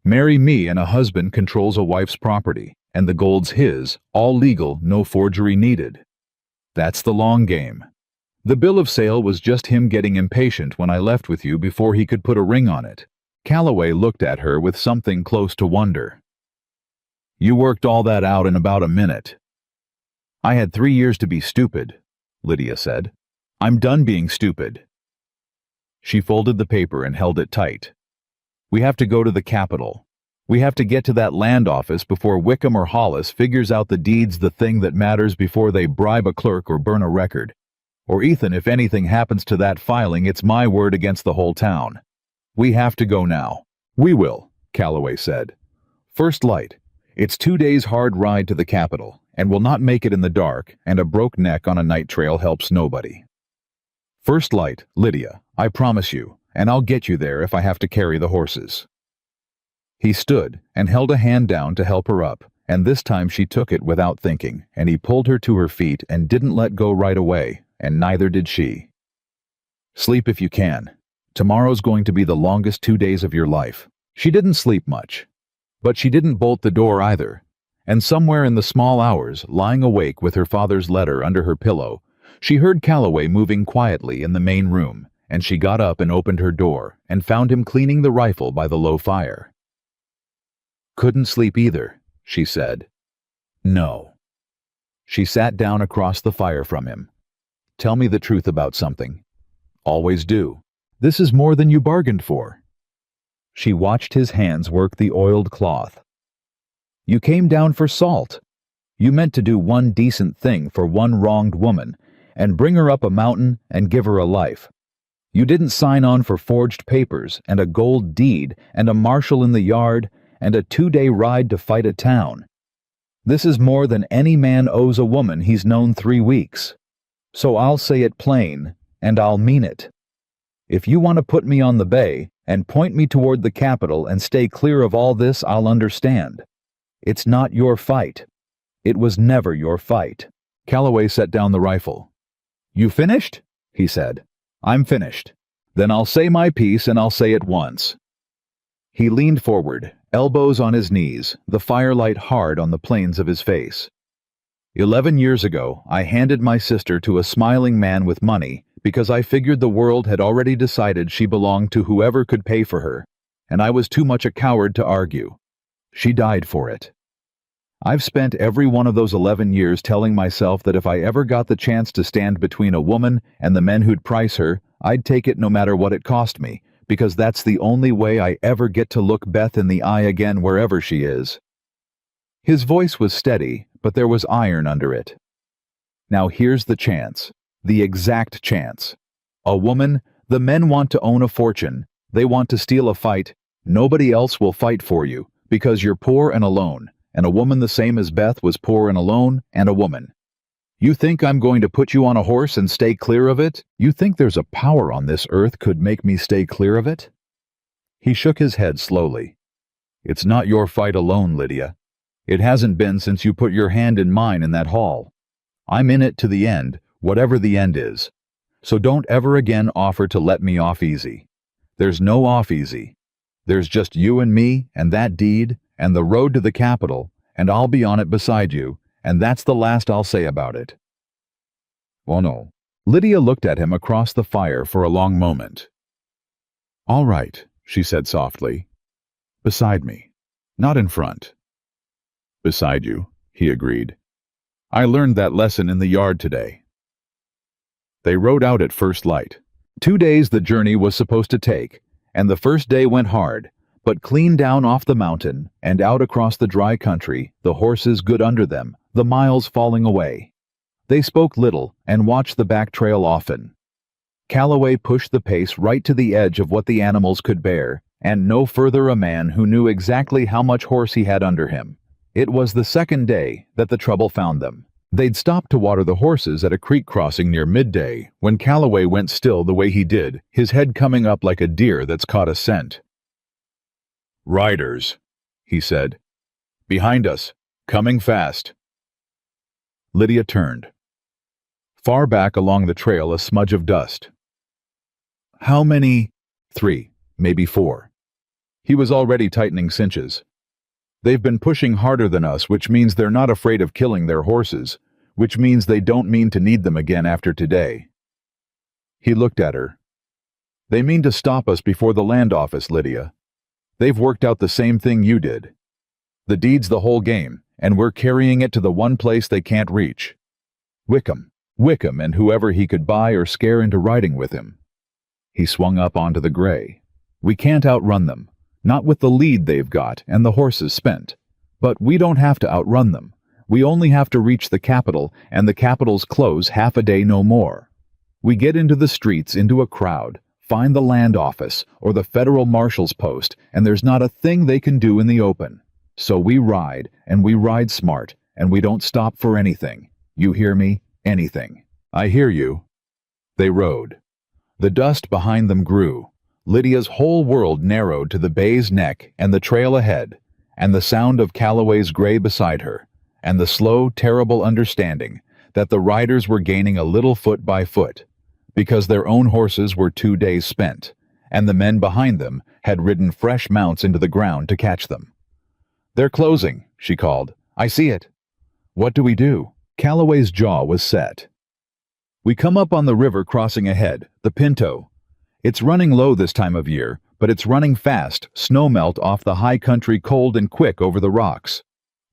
Marry me, and a husband controls a wife's property. And the gold's his, all legal, no forgery needed. That's the long game. The bill of sale was just him getting impatient when I left with you before he could put a ring on it." Calloway looked at her with something close to wonder. You worked all that out in about a minute. I had 3 years to be stupid, Lydia said. I'm done being stupid. She folded the paper and held it tight. We have to go to the Capitol. We have to get to that land office before Wickham or Hollis figures out the deed's the thing that matters before they bribe a clerk or burn a record. Or Ethan, if anything happens to that filing, it's my word against the whole town. We have to go now. We will, Calloway said. First light. It's 2 days' hard ride to the Capitol, and we'll not make it in the dark, and a broke neck on a night trail helps nobody. First light, Lydia, I promise you, and I'll get you there if I have to carry the horses. He stood and held a hand down to help her up, and this time she took it without thinking, and he pulled her to her feet and didn't let go right away, and neither did she. Sleep if you can. Tomorrow's going to be the longest 2 days of your life. She didn't sleep much. But she didn't bolt the door either, and somewhere in the small hours, lying awake with her father's letter under her pillow, she heard Calloway moving quietly in the main room, and she got up and opened her door and found him cleaning the rifle by the low fire. Couldn't sleep either, she said. No. She sat down across the fire from him. Tell me the truth about something. Always do. This is more than you bargained for. She watched his hands work the oiled cloth. You came down for salt. You meant to do one decent thing for one wronged woman, and bring her up a mountain and give her a life. You didn't sign on for forged papers and a gold deed and a marshal in the yard and a 2-day ride to fight a town. This is more than any man owes a woman he's known 3 weeks. So I'll say it plain, and I'll mean it. If you want to put me on the bay and point me toward the Capitol and stay clear of all this, I'll understand. It's not your fight. It was never your fight. Calloway set down the rifle. You finished? He said. I'm finished. Then I'll say my piece, and I'll say it once. He leaned forward, elbows on his knees, the firelight hard on the planes of his face. 11 years ago, I handed my sister to a smiling man with money because I figured the world had already decided she belonged to whoever could pay for her, and I was too much a coward to argue. She died for it. I've spent every one of those 11 years telling myself that if I ever got the chance to stand between a woman and the men who'd price her, I'd take it no matter what it cost me, because that's the only way I ever get to look Beth in the eye again wherever she is. His voice was steady, but there was iron under it. Now here's the chance. The exact chance. A woman, the men want to own a fortune. They want to steal a fight. Nobody else will fight for you, because you're poor and alone, and a woman the same as Beth was poor and alone, and a woman. You think I'm going to put you on a horse and stay clear of it? You think there's a power on this earth could make me stay clear of it? He shook his head slowly. It's not your fight alone, Lydia. It hasn't been since you put your hand in mine in that hall. I'm in it to the end, whatever the end is. So don't ever again offer to let me off easy. There's no off easy. There's just you and me, and that deed, and the road to the Capitol, and I'll be on it beside you, and that's the last I'll say about it. Oh no. Lydia looked at him across the fire for a long moment. All right, she said softly. Beside me, not in front. Beside you, he agreed. I learned that lesson in the yard today. They rode out at first light. 2 days the journey was supposed to take, and the first day went hard, but clean down off the mountain and out across the dry country, the horses good under them, the miles falling away. They spoke little and watched the back trail often. Calloway pushed the pace right to the edge of what the animals could bear, and no further a man who knew exactly how much horse he had under him. It was the second day that the trouble found them. They'd stopped to water the horses at a creek crossing near midday when Calloway went still the way he did, his head coming up like a deer that's caught a scent. Riders, he said. Behind us, coming fast. Lydia turned. Far back along the trail a smudge of dust. How many? 3, maybe 4. He was already tightening cinches. They've been pushing harder than us, which means they're not afraid of killing their horses, which means they don't mean to need them again after today. He looked at her. They mean to stop us before the land office, Lydia. They've worked out the same thing you did. The deed's the whole game, and we're carrying it to the one place they can't reach. Wickham and whoever he could buy or scare into riding with him. He swung up onto the gray. We can't outrun them, not with the lead they've got and the horses spent. But we don't have to outrun them. We only have to reach the capital, and the capital's close half a day no more. We get into the streets, into a crowd, find the land office or the federal marshal's post, and there's not a thing they can do in the open. So we ride, and we ride smart, and we don't stop for anything. You hear me? Anything. I hear you. They rode. The dust behind them grew. Lydia's whole world narrowed to the bay's neck and the trail ahead, and the sound of Calloway's gray beside her, and the slow, terrible understanding that the riders were gaining a little foot by foot, because their own horses were 2 days spent, and the men behind them had ridden fresh mounts into the ground to catch them. "They're closing," she called. "I see it." "What do we do?" Calloway's jaw was set. "We come up on the river crossing ahead, the Pinto. It's running low this time of year, but it's running fast, snowmelt off the high country cold and quick over the rocks.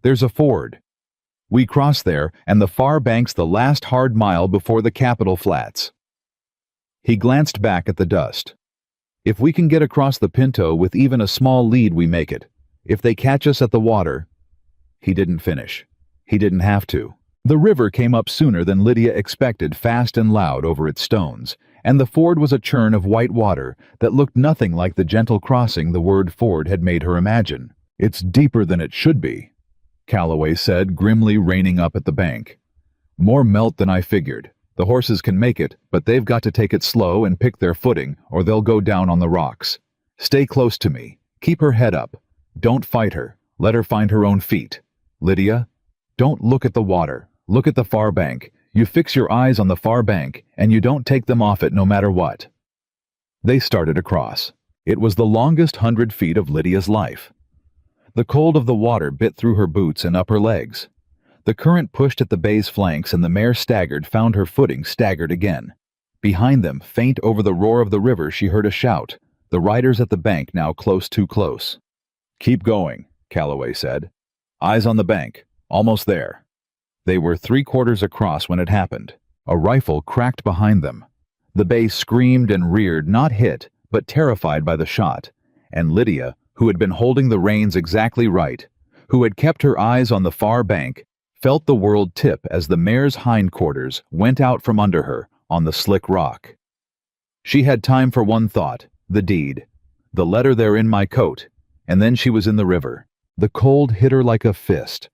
There's a ford. We cross there, and the far bank's the last hard mile before the Capitol Flats." He glanced back at the dust. "If we can get across the Pinto with even a small lead, we make it. If they catch us at the water—" He didn't finish. He didn't have to. The river came up sooner than Lydia expected, fast and loud over its stones, and the ford was a churn of white water that looked nothing like the gentle crossing the word ford had made her imagine. "It's deeper than it should be," Calloway said, grimly reining up at the bank. "More melt than I figured. The horses can make it, but they've got to take it slow and pick their footing, or they'll go down on the rocks. Stay close to me. Keep her head up. Don't fight her. Let her find her own feet. Lydia, don't look at the water. Look at the far bank. You fix your eyes on the far bank, and you don't take them off it no matter what." They started across. It was the longest 100 feet of Lydia's life. The cold of the water bit through her boots and up her legs. The current pushed at the bay's flanks, and the mare staggered, found her footing, staggered again. Behind them, faint over the roar of the river, she heard a shout. The riders at the bank now close, too close. "Keep going," Calloway said. "Eyes on the bank. Almost there." They were 3/4 across when it happened. A rifle cracked behind them. The bay screamed and reared, not hit, but terrified by the shot, and Lydia, who had been holding the reins exactly right, who had kept her eyes on the far bank, felt the world tip as the mare's hindquarters went out from under her on the slick rock. She had time for one thought, the deed, the letter there in my coat, and then she was in the river. The cold hit her like a fist.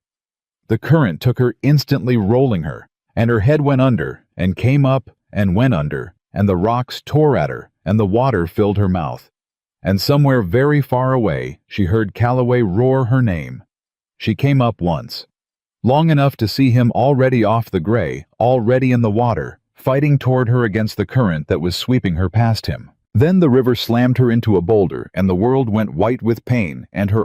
The current took her instantly, rolling her, and her head went under, and came up, and went under, and the rocks tore at her, and the water filled her mouth. And somewhere very far away, she heard Calloway roar her name. She came up once, long enough to see him already off the gray, already in the water, fighting toward her against the current that was sweeping her past him. Then the river slammed her into a boulder, and the world went white with pain, and her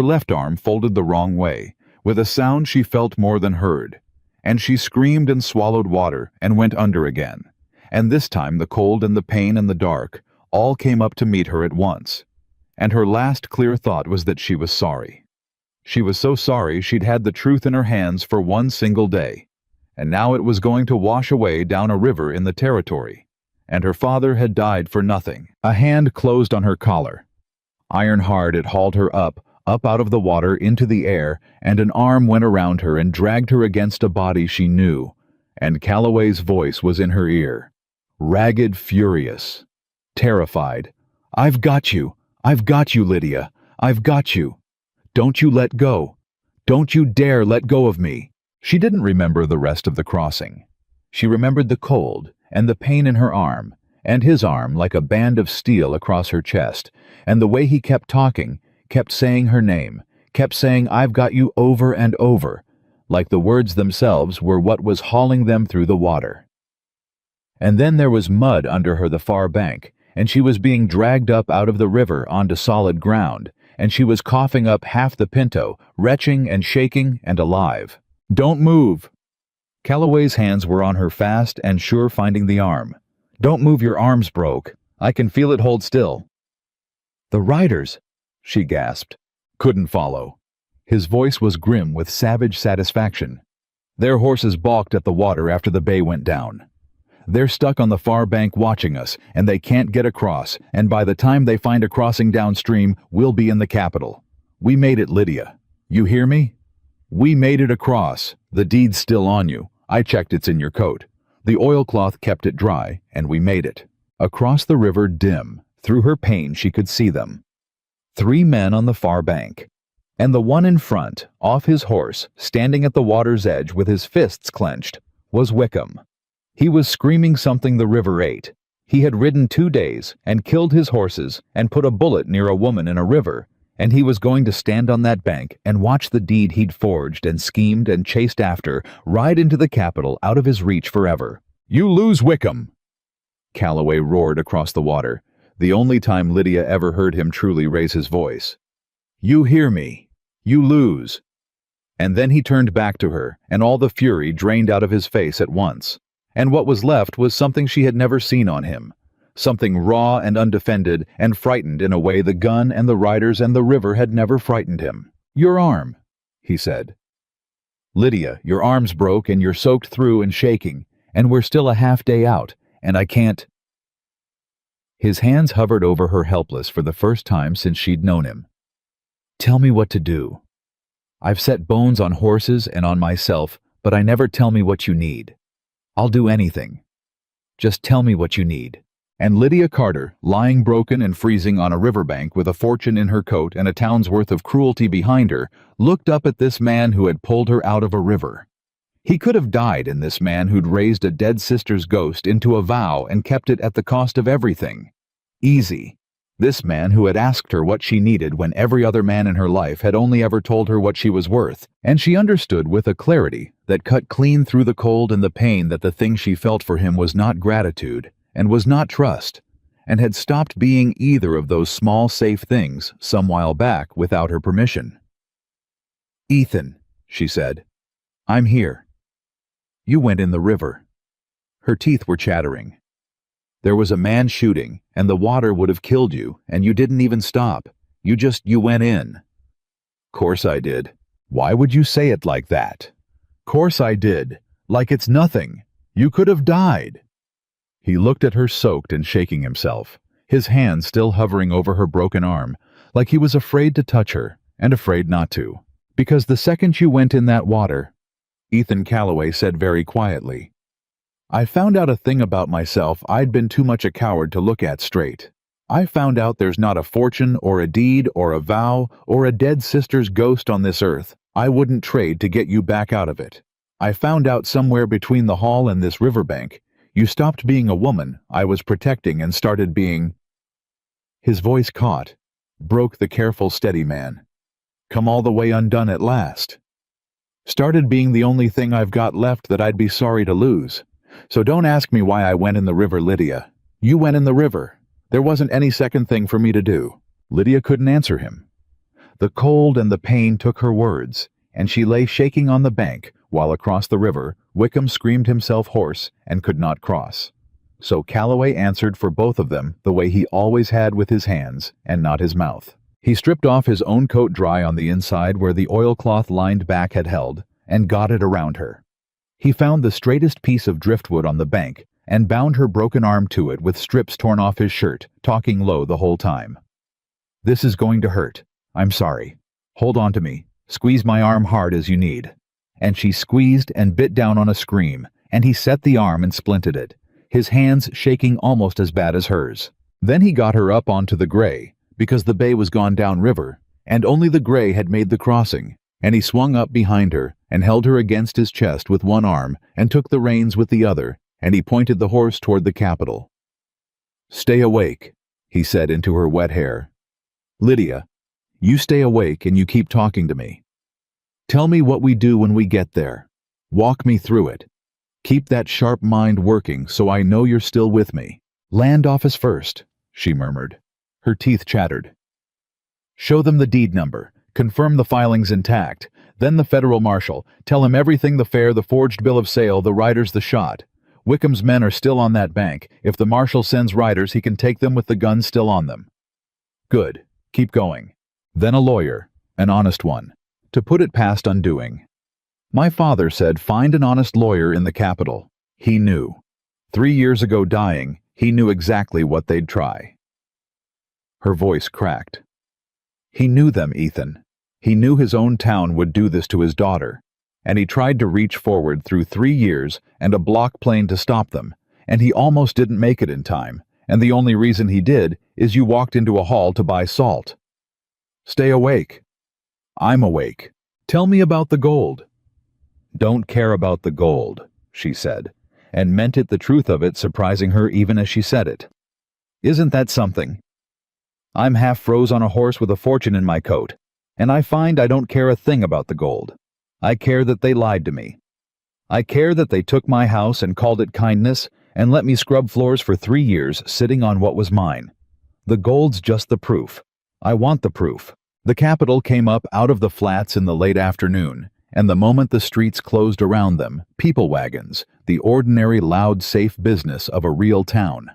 left arm, folded the wrong way, with a sound she felt more than heard. And she screamed and swallowed water, and went under again. And this time the cold and the pain and the dark all came up to meet her at once. And her last clear thought was that she was sorry. She was so sorry she'd had the truth in her hands for one single day, and now it was going to wash away down a river in the territory. And her father had died for nothing. A hand closed on her collar. Iron hard it hauled her up out of the water into the air, and an arm went around her and dragged her against a body she knew, and Calloway's voice was in her ear, ragged, furious, terrified. I've got you, Lydia. I've got you. Don't you let go. Don't you dare let go of me." She didn't remember the rest of the crossing. She remembered the cold, and the pain in her arm, and his arm like a band of steel across her chest, and the way he kept talking, kept saying her name, kept saying "I've got you" over and over, like the words themselves were what was hauling them through the water. And then there was mud under her the far bank, and she was being dragged up out of the river onto solid ground, and she was coughing up half the Pinto, retching and shaking and alive. "Don't move!" Calloway's hands were on her fast and sure, finding the arm. "Don't move, your arm's broke. I can feel it hold still." "The riders! she gasped. Couldn't follow. His voice was grim with savage satisfaction. Their horses balked at the water after the bay went down. They're stuck on the far bank watching us, and they can't get across, and by the time they find a crossing downstream, we'll be in the capital. We made it, Lydia. You hear me? We made it across. The deed's still on you. I checked, it's in your coat. The oilcloth kept it dry, and we made it. Across the river, dim, through her pain she could see them. 3 men on the far bank. And the one in front, off his horse, standing at the water's edge with his fists clenched, was Wickham. He was screaming something the river ate. He had ridden 2 days and killed his horses and put a bullet near a woman in a river, and he was going to stand on that bank and watch the deed he'd forged and schemed and chased after ride into the capital out of his reach forever. You lose, Wickham! Calloway roared across the water, the only time Lydia ever heard him truly raise his voice. You hear me. You lose. And then he turned back to her, and all the fury drained out of his face at once. And what was left was something she had never seen on him. Something raw and undefended and frightened in a way the gun and the riders and the river had never frightened him. Your arm, he said. Lydia, your arm's broke and you're soaked through and shaking, and we're still a half day out, and I can't. His hands hovered over her helpless for the first time since she'd known him. Tell me what to do. I've set bones on horses and on myself, but I never tell me what you need. I'll do anything. Just tell me what you need. And Lydia Carter, lying broken and freezing on a riverbank with a fortune in her coat and a town's worth of cruelty behind her, looked up at this man who had pulled her out of a river. He could have died in this man who'd raised a dead sister's ghost into a vow and kept it at the cost of everything. Easy. This man who had asked her what she needed when every other man in her life had only ever told her what she was worth, and she understood with a clarity that cut clean through the cold and the pain that the thing she felt for him was not gratitude, and was not trust, and had stopped being either of those small safe things some while back without her permission. Ethan, she said, I'm here. You went in the river. Her teeth were chattering. There was a man shooting, and the water would have killed you, and you didn't even stop. You went in. Course I did. Why would you say it like that? Course I did. Like it's nothing. You could have died. He looked at her soaked and shaking himself, his hand still hovering over her broken arm, like he was afraid to touch her, and afraid not to. Because the second you went in that water, Ethan Calloway said very quietly, I found out a thing about myself I'd been too much a coward to look at straight. I found out there's not a fortune or a deed or a vow or a dead sister's ghost on this earth I wouldn't trade to get you back out of it. I found out somewhere between the hall and this riverbank, you stopped being a woman I was protecting and started being... His voice caught, broke the careful, steady man. Come all the way undone at last. Started being the only thing I've got left that I'd be sorry to lose. So don't ask me why I went in the river, Lydia. You went in the river. There wasn't any second thing for me to do. Lydia couldn't answer him. The cold and the pain took her words, and she lay shaking on the bank, while across the river, Wickham screamed himself hoarse and could not cross. So Calloway answered for both of them the way he always had with his hands, and not his mouth. He stripped off his own coat dry on the inside where the oilcloth-lined back had held, and got it around her. He found the straightest piece of driftwood on the bank and bound her broken arm to it with strips torn off his shirt, talking low the whole time. This is going to hurt. I'm sorry. Hold on to me. Squeeze my arm hard as you need. And she squeezed and bit down on a scream, and he set the arm and splinted it, his hands shaking almost as bad as hers. Then he got her up onto the gray, because the bay was gone down river, and only the gray had made the crossing, and he swung up behind her and held her against his chest with one arm and took the reins with the other, and he pointed the horse toward the capital. Stay awake, he said into her wet hair. Lydia, you stay awake and you keep talking to me. Tell me what we do when we get there. Walk me through it. Keep that sharp mind working so I know you're still with me. Land office first, she murmured. Her teeth chattered. Show them the deed number. Confirm the filing's intact. Then the federal marshal. Tell him everything, the fare, the forged bill of sale, the riders, the shot. Wickham's men are still on that bank. If the marshal sends riders, he can take them with the guns still on them. Good. Keep going. Then a lawyer, an honest one, to put it past undoing. My father said find an honest lawyer in the capital. He knew. 3 years ago dying, he knew exactly what they'd try. Her voice cracked. He knew them, Ethan. He knew his own town would do this to his daughter, and he tried to reach forward through 3 years and a block plane to stop them, and he almost didn't make it in time, and the only reason he did is you walked into a hall to buy salt. Stay awake. I'm awake. Tell me about the gold. Don't care about the gold, she said, and meant it, the truth of it surprising her even as she said it. Isn't that something? I'm half froze on a horse with a fortune in my coat, and I find I don't care a thing about the gold. I care that they lied to me. I care that they took my house and called it kindness and let me scrub floors for 3 years sitting on what was mine. The gold's just the proof. I want the proof. The capital came up out of the flats in the late afternoon, and the moment the streets closed around them, people wagons, the ordinary loud safe business of a real town.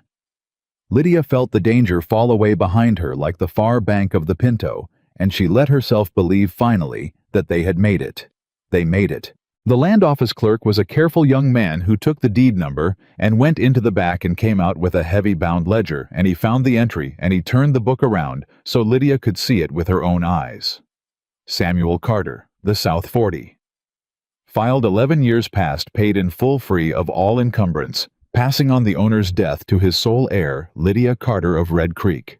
Lydia felt the danger fall away behind her like the far bank of the Pinto, and she let herself believe finally that they had made it. They made it. The land office clerk was a careful young man who took the deed number and went into the back and came out with a heavy bound ledger, and he found the entry and he turned the book around so Lydia could see it with her own eyes. Samuel Carter, the South 40. Filed 11 years past, paid in full free of all encumbrance, passing on the owner's death to his sole heir, Lydia Carter of Red Creek.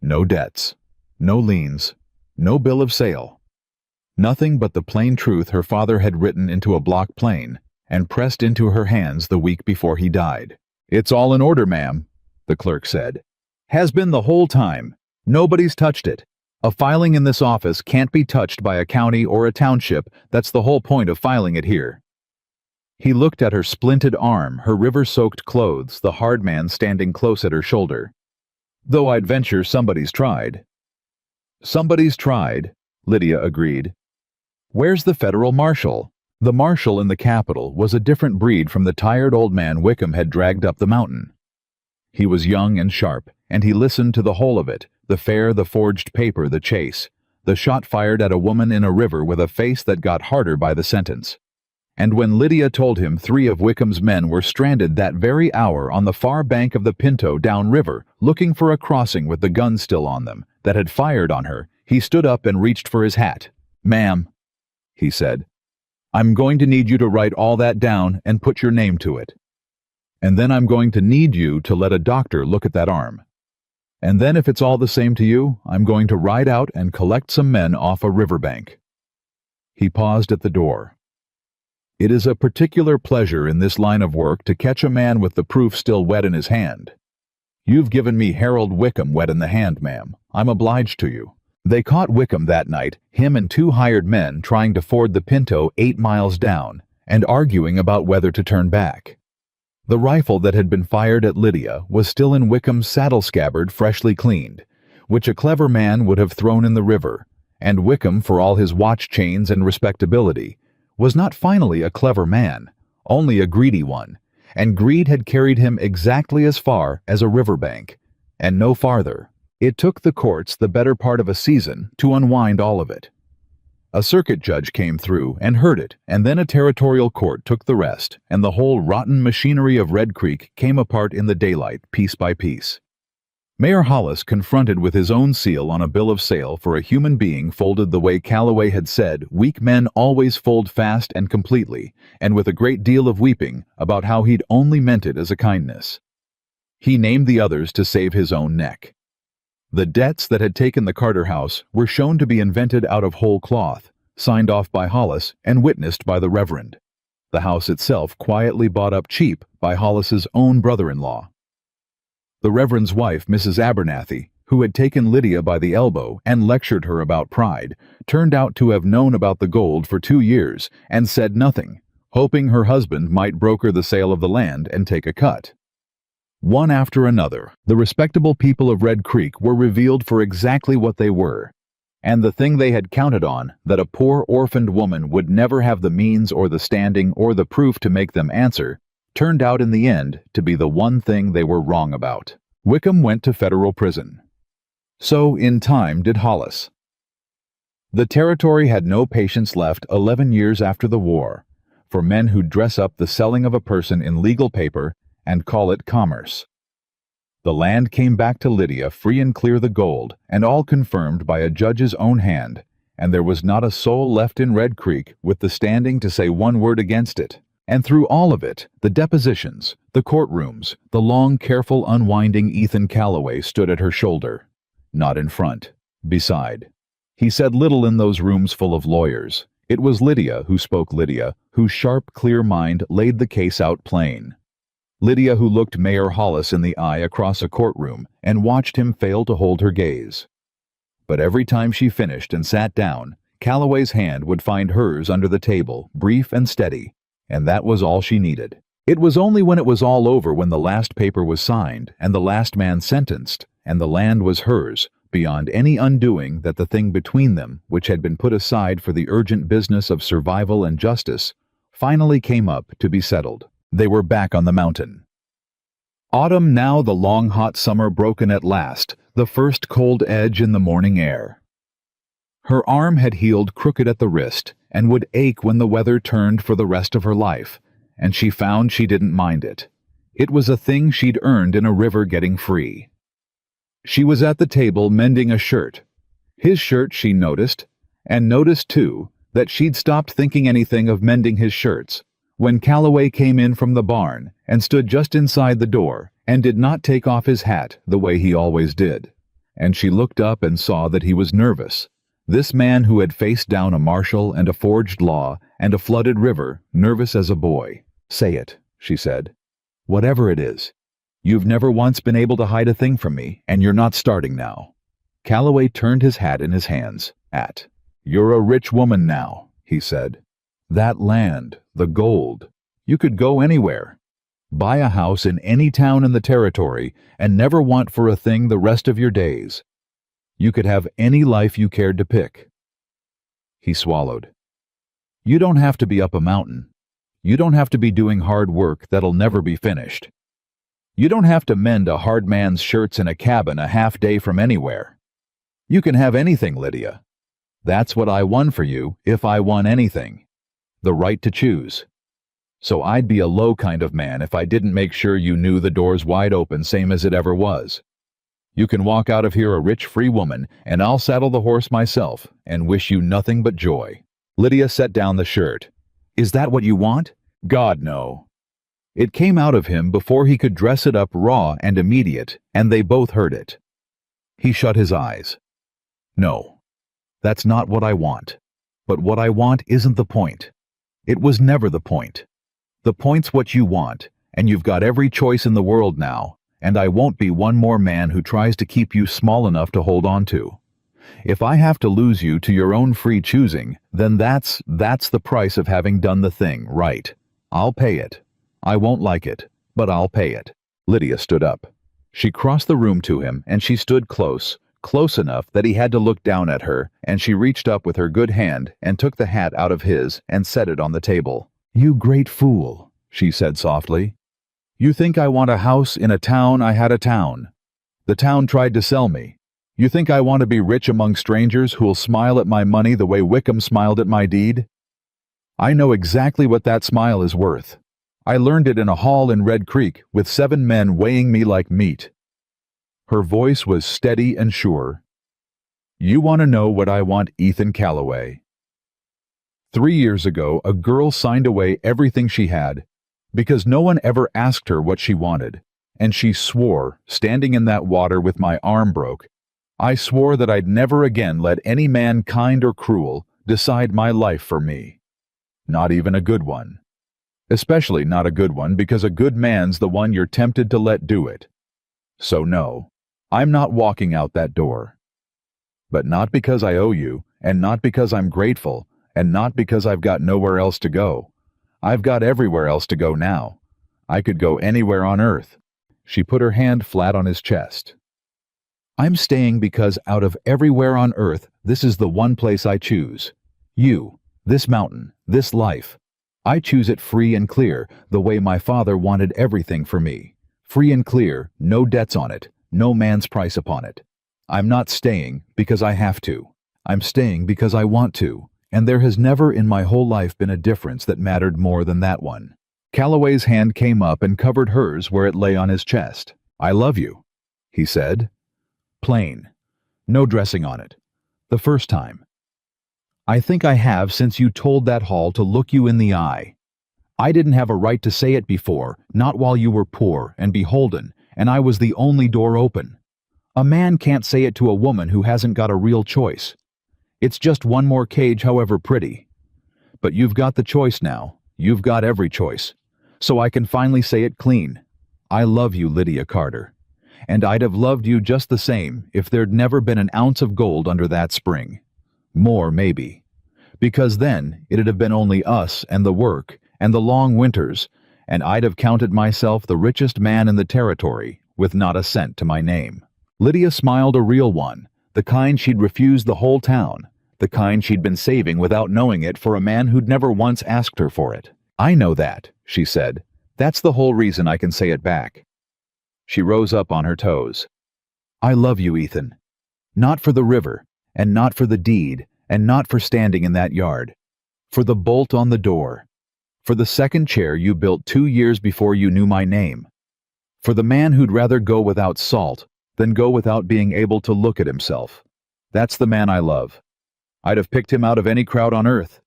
No debts, no liens, no bill of sale. Nothing but the plain truth her father had written into a block plane and pressed into her hands the week before he died. It's all in order, ma'am, the clerk said. Has been the whole time. Nobody's touched it. A filing in this office can't be touched by a county or a township. That's the whole point of filing it here. He looked at her splinted arm, her river-soaked clothes, the hard man standing close at her shoulder. Though I'd venture somebody's tried. Somebody's tried, Lydia agreed. Where's the federal marshal? The marshal in the capital was a different breed from the tired old man Wickham had dragged up the mountain. He was young and sharp, and he listened to the whole of it, the fare, the forged paper, the chase, the shot fired at a woman in a river with a face that got harder by the sentence. And when Lydia told him 3 of Wickham's men were stranded that very hour on the far bank of the Pinto downriver, looking for a crossing with the guns still on them, that had fired on her, he stood up and reached for his hat. Ma'am, he said, I'm going to need you to write all that down and put your name to it. And then I'm going to need you to let a doctor look at that arm. And then if it's all the same to you, I'm going to ride out and collect some men off a riverbank. He paused at the door. It is a particular pleasure in this line of work to catch a man with the proof still wet in his hand. You've given me Harold Wickham wet in the hand, ma'am. I'm obliged to you. They caught Wickham that night, him and 2 hired men trying to ford the Pinto 8 miles down, and arguing about whether to turn back. The rifle that had been fired at Lydia was still in Wickham's saddle scabbard, freshly cleaned, which a clever man would have thrown in the river, and Wickham, for all his watch chains and respectability, was not finally a clever man, only a greedy one, and greed had carried him exactly as far as a riverbank, and no farther. It took the courts the better part of a season to unwind all of it. A circuit judge came through and heard it, and then a territorial court took the rest, and the whole rotten machinery of Red Creek came apart in the daylight, piece by piece. Mayor Hollis, confronted with his own seal on a bill of sale for a human being folded the way Calloway had said weak men always fold fast and completely, and with a great deal of weeping about how he'd only meant it as a kindness. He named the others to save his own neck. The debts that had taken the Carter house were shown to be invented out of whole cloth, signed off by Hollis and witnessed by the Reverend. The house itself quietly bought up cheap by Hollis's own brother-in-law. The Reverend's wife, Mrs. Abernathy, who had taken Lydia by the elbow and lectured her about pride, turned out to have known about the gold for 2 years and said nothing, hoping her husband might broker the sale of the land and take a cut. One after another, the respectable people of Red Creek were revealed for exactly what they were, and the thing they had counted on, that a poor orphaned woman would never have the means or the standing or the proof to make them answer, turned out in the end to be the one thing they were wrong about. Wickham went to federal prison. So, in time, did Hollis. The territory had no patience left 11 years after the war for men who dress up the selling of a person in legal paper and call it commerce. The land came back to Lydia free and clear, the gold, and all confirmed by a judge's own hand, and there was not a soul left in Red Creek with the standing to say one word against it. And through all of it, the depositions, the courtrooms, the long, careful unwinding, Ethan Calloway stood at her shoulder, not in front, beside. He said little in those rooms full of lawyers. It was Lydia who spoke, Lydia, whose sharp, clear mind laid the case out plain. Lydia who looked Mayor Hollis in the eye across a courtroom and watched him fail to hold her gaze. But every time she finished and sat down, Calloway's hand would find hers under the table, brief and steady, and that was all she needed. It was only when it was all over, when the last paper was signed and the last man sentenced, and the land was hers, beyond any undoing, that the thing between them, which had been put aside for the urgent business of survival and justice, finally came up to be settled. They were back on the mountain. Autumn now, the long hot summer broken at last, the first cold edge in the morning air. Her arm had healed crooked at the wrist and would ache when the weather turned for the rest of her life, and she found she didn't mind it. It was a thing she'd earned in a river getting free. She was at the table mending a shirt. His shirt, she noticed, and noticed, too, that she'd stopped thinking anything of mending his shirts, when Calloway came in from the barn and stood just inside the door and did not take off his hat the way he always did. And she looked up and saw that he was nervous. This man who had faced down a marshal and a forged law and a flooded river, nervous as a boy. "Say it," she said. "Whatever it is. You've never once been able to hide a thing from me, and you're not starting now." Calloway turned his hat in his hands. "You're a rich woman now," he said. "That land, the gold, you could go anywhere. Buy a house in any town in the territory and never want for a thing the rest of your days. You could have any life you cared to pick." He swallowed. "You don't have to be up a mountain. You don't have to be doing hard work that'll never be finished. You don't have to mend a hard man's shirts in a cabin a half day from anywhere. You can have anything, Lydia. That's what I won for you, if I won anything. The right to choose. So I'd be a low kind of man if I didn't make sure you knew the door's wide open, same as it ever was. You can walk out of here a rich, free woman, and I'll saddle the horse myself and wish you nothing but joy." Lydia set down the shirt. "Is that what you want?" "God, no." It came out of him before he could dress it up, raw and immediate, and they both heard it. He shut his eyes. "No, that's not what I want. But what I want isn't the point. It was never the point. The point's what you want, and you've got every choice in the world now, and I won't be one more man who tries to keep you small enough to hold on to. If I have to lose you to your own free choosing, then that's the price of having done the thing right. I'll pay it. I won't like it, but I'll pay it." Lydia stood up. She crossed the room to him, and she stood close enough that he had to look down at her, and she reached up with her good hand and took the hat out of his and set it on the table. "You great fool," she said softly. "You think I want a house in a town I had a town. The town tried to sell me. You think I want to be rich among strangers who'll smile at my money the way Wickham smiled at my deed? I know exactly what that smile is worth. I learned it in a hall in Red Creek with 7 men weighing me like meat." Her voice was steady and sure. "You want to know what I want, Ethan Calloway? 3 years ago, a girl signed away everything she had because no one ever asked her what she wanted, and she swore, standing in that water with my arm broke, I swore that I'd never again let any man, kind or cruel, decide my life for me. Not even a good one. Especially not a good one, because a good man's the one you're tempted to let do it. So no, I'm not walking out that door. But not because I owe you, and not because I'm grateful, and not because I've got nowhere else to go. I've got everywhere else to go now. I could go anywhere on earth." She put her hand flat on his chest. "I'm staying because out of everywhere on earth, this is the one place I choose. You, this mountain, this life. I choose it free and clear, the way my father wanted everything for me. Free and clear, no debts on it, no man's price upon it. I'm not staying because I have to. I'm staying because I want to, and there has never in my whole life been a difference that mattered more than that one. Calloway's hand came up and covered hers where it lay on his chest. I love you, he said. Plain. No dressing on it. The first time. I think I have since you told that hall to look you in the eye. I didn't have a right to say it before, not while you were poor and beholden, and I was the only door open. A man can't say it to a woman who hasn't got a real choice. It's just one more cage, however pretty. But you've got the choice now. You've got every choice. So I can finally say it clean. I love you, Lydia Carter. And I'd have loved you just the same if there'd never been an ounce of gold under that spring. More, maybe. Because then it'd have been only us and the work and the long winters, and I'd have counted myself the richest man in the territory with not a cent to my name. Lydia smiled, a real one, the kind she'd refused the whole town, the kind she'd been saving without knowing it for a man who'd never once asked her for it. I know that, she said. That's the whole reason I can say it back. She rose up on her toes. I love you, Ethan. Not for the river, and not for the deed, and not for standing in that yard. For the bolt on the door. For the second chair you built 2 years before you knew my name. For the man who'd rather go without salt than go without being able to look at himself. That's the man I love. I'd have picked him out of any crowd on earth.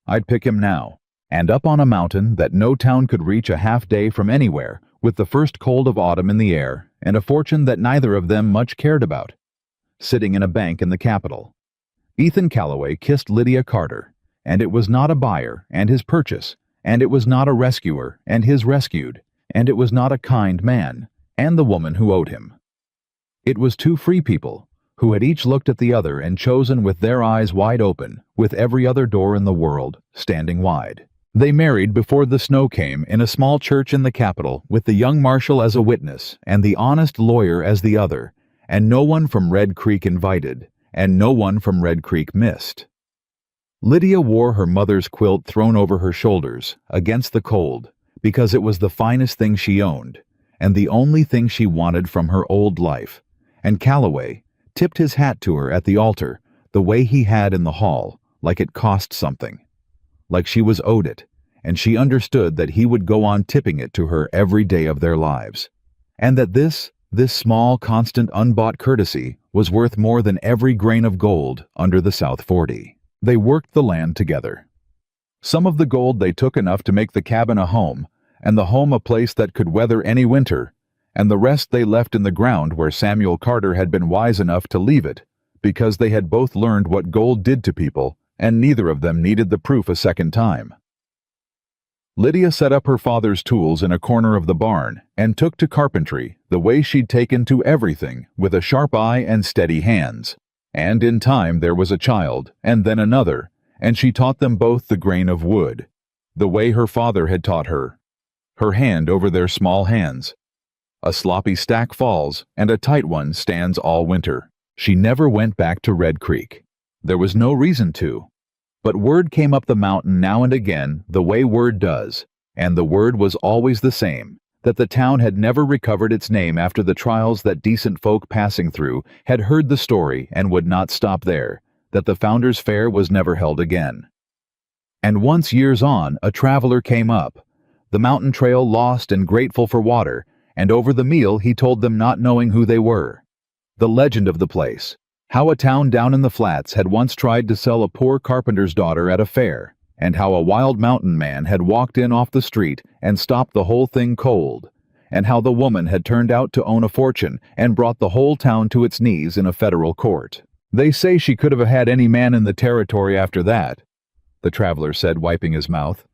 I'd pick him now. And up on a mountain that no town could reach a half day from anywhere, with the first cold of autumn in the air, and a fortune that neither of them much cared about. Sitting in a bank in the capital. Ethan Calloway kissed Lydia Carter, and it was not a buyer and his purchase, and it was not a rescuer and his rescued, and it was not a kind man and the woman who owed him. It was two free people who had each looked at the other and chosen with their eyes wide open, with every other door in the world standing wide. They married before the snow came in a small church in the capital, with the young marshal as a witness and the honest lawyer as the other, and no one from Red Creek invited, and no one from Red Creek missed. Lydia wore her mother's quilt thrown over her shoulders, against the cold, because it was the finest thing she owned, and the only thing she wanted from her old life, and Calloway tipped his hat to her at the altar, the way he had in the hall, like it cost something. Like she was owed it, and she understood that he would go on tipping it to her every day of their lives, and that this small, constant, unbought courtesy was worth more than every grain of gold under the South 40. They worked the land together. Some of the gold they took enough to make the cabin a home, and the home a place that could weather any winter, and the rest they left in the ground where Samuel Carter had been wise enough to leave it, because they had both learned what gold did to people, and neither of them needed the proof a second time. Lydia set up her father's tools in a corner of the barn and took to carpentry the way she'd taken to everything, with a sharp eye and steady hands. And in time there was a child, and then another, and she taught them both the grain of wood, the way her father had taught her. Her hand over their small hands. A sloppy stack falls, and a tight one stands all winter. She never went back to Red Creek. There was no reason to. But word came up the mountain now and again, the way word does, and the word was always the same, that the town had never recovered its name after the trials that decent folk passing through had heard the story and would not stop there, that the Founders' Fair was never held again. And once, years on, a traveler came up, the mountain trail lost and grateful for water, and over the meal he told them, not knowing who they were, the legend of the place, how a town down in the flats had once tried to sell a poor carpenter's daughter at a fair, and how a wild mountain man had walked in off the street and stopped the whole thing cold, and how the woman had turned out to own a fortune and brought the whole town to its knees in a federal court. They say she could have had any man in the territory after that, the traveler said, wiping his mouth.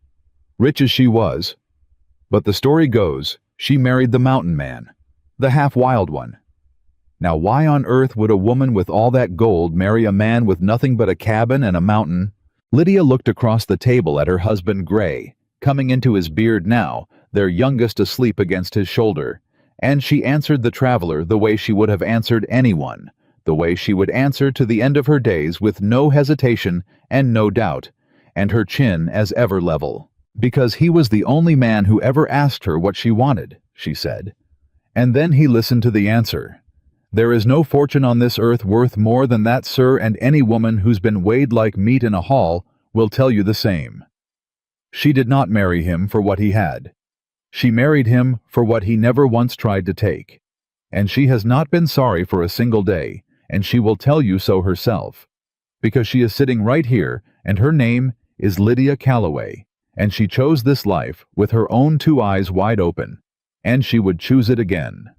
Rich as she was. But the story goes, she married the mountain man, the half-wild one. Now why on earth would a woman with all that gold marry a man with nothing but a cabin and a mountain? Lydia looked across the table at her husband Gray, coming into his beard now, their youngest asleep against his shoulder, and she answered the traveler the way she would have answered anyone, the way she would answer to the end of her days, with no hesitation and no doubt, and her chin as ever level. Because he was the only man who ever asked her what she wanted, she said. And then he listened to the answer. There is no fortune on this earth worth more than that, sir, and any woman who's been weighed like meat in a hall will tell you the same. She did not marry him for what he had. She married him for what he never once tried to take. And she has not been sorry for a single day, and she will tell you so herself. Because she is sitting right here, and her name is Lydia Calloway, and she chose this life with her own 2 eyes wide open, and she would choose it again.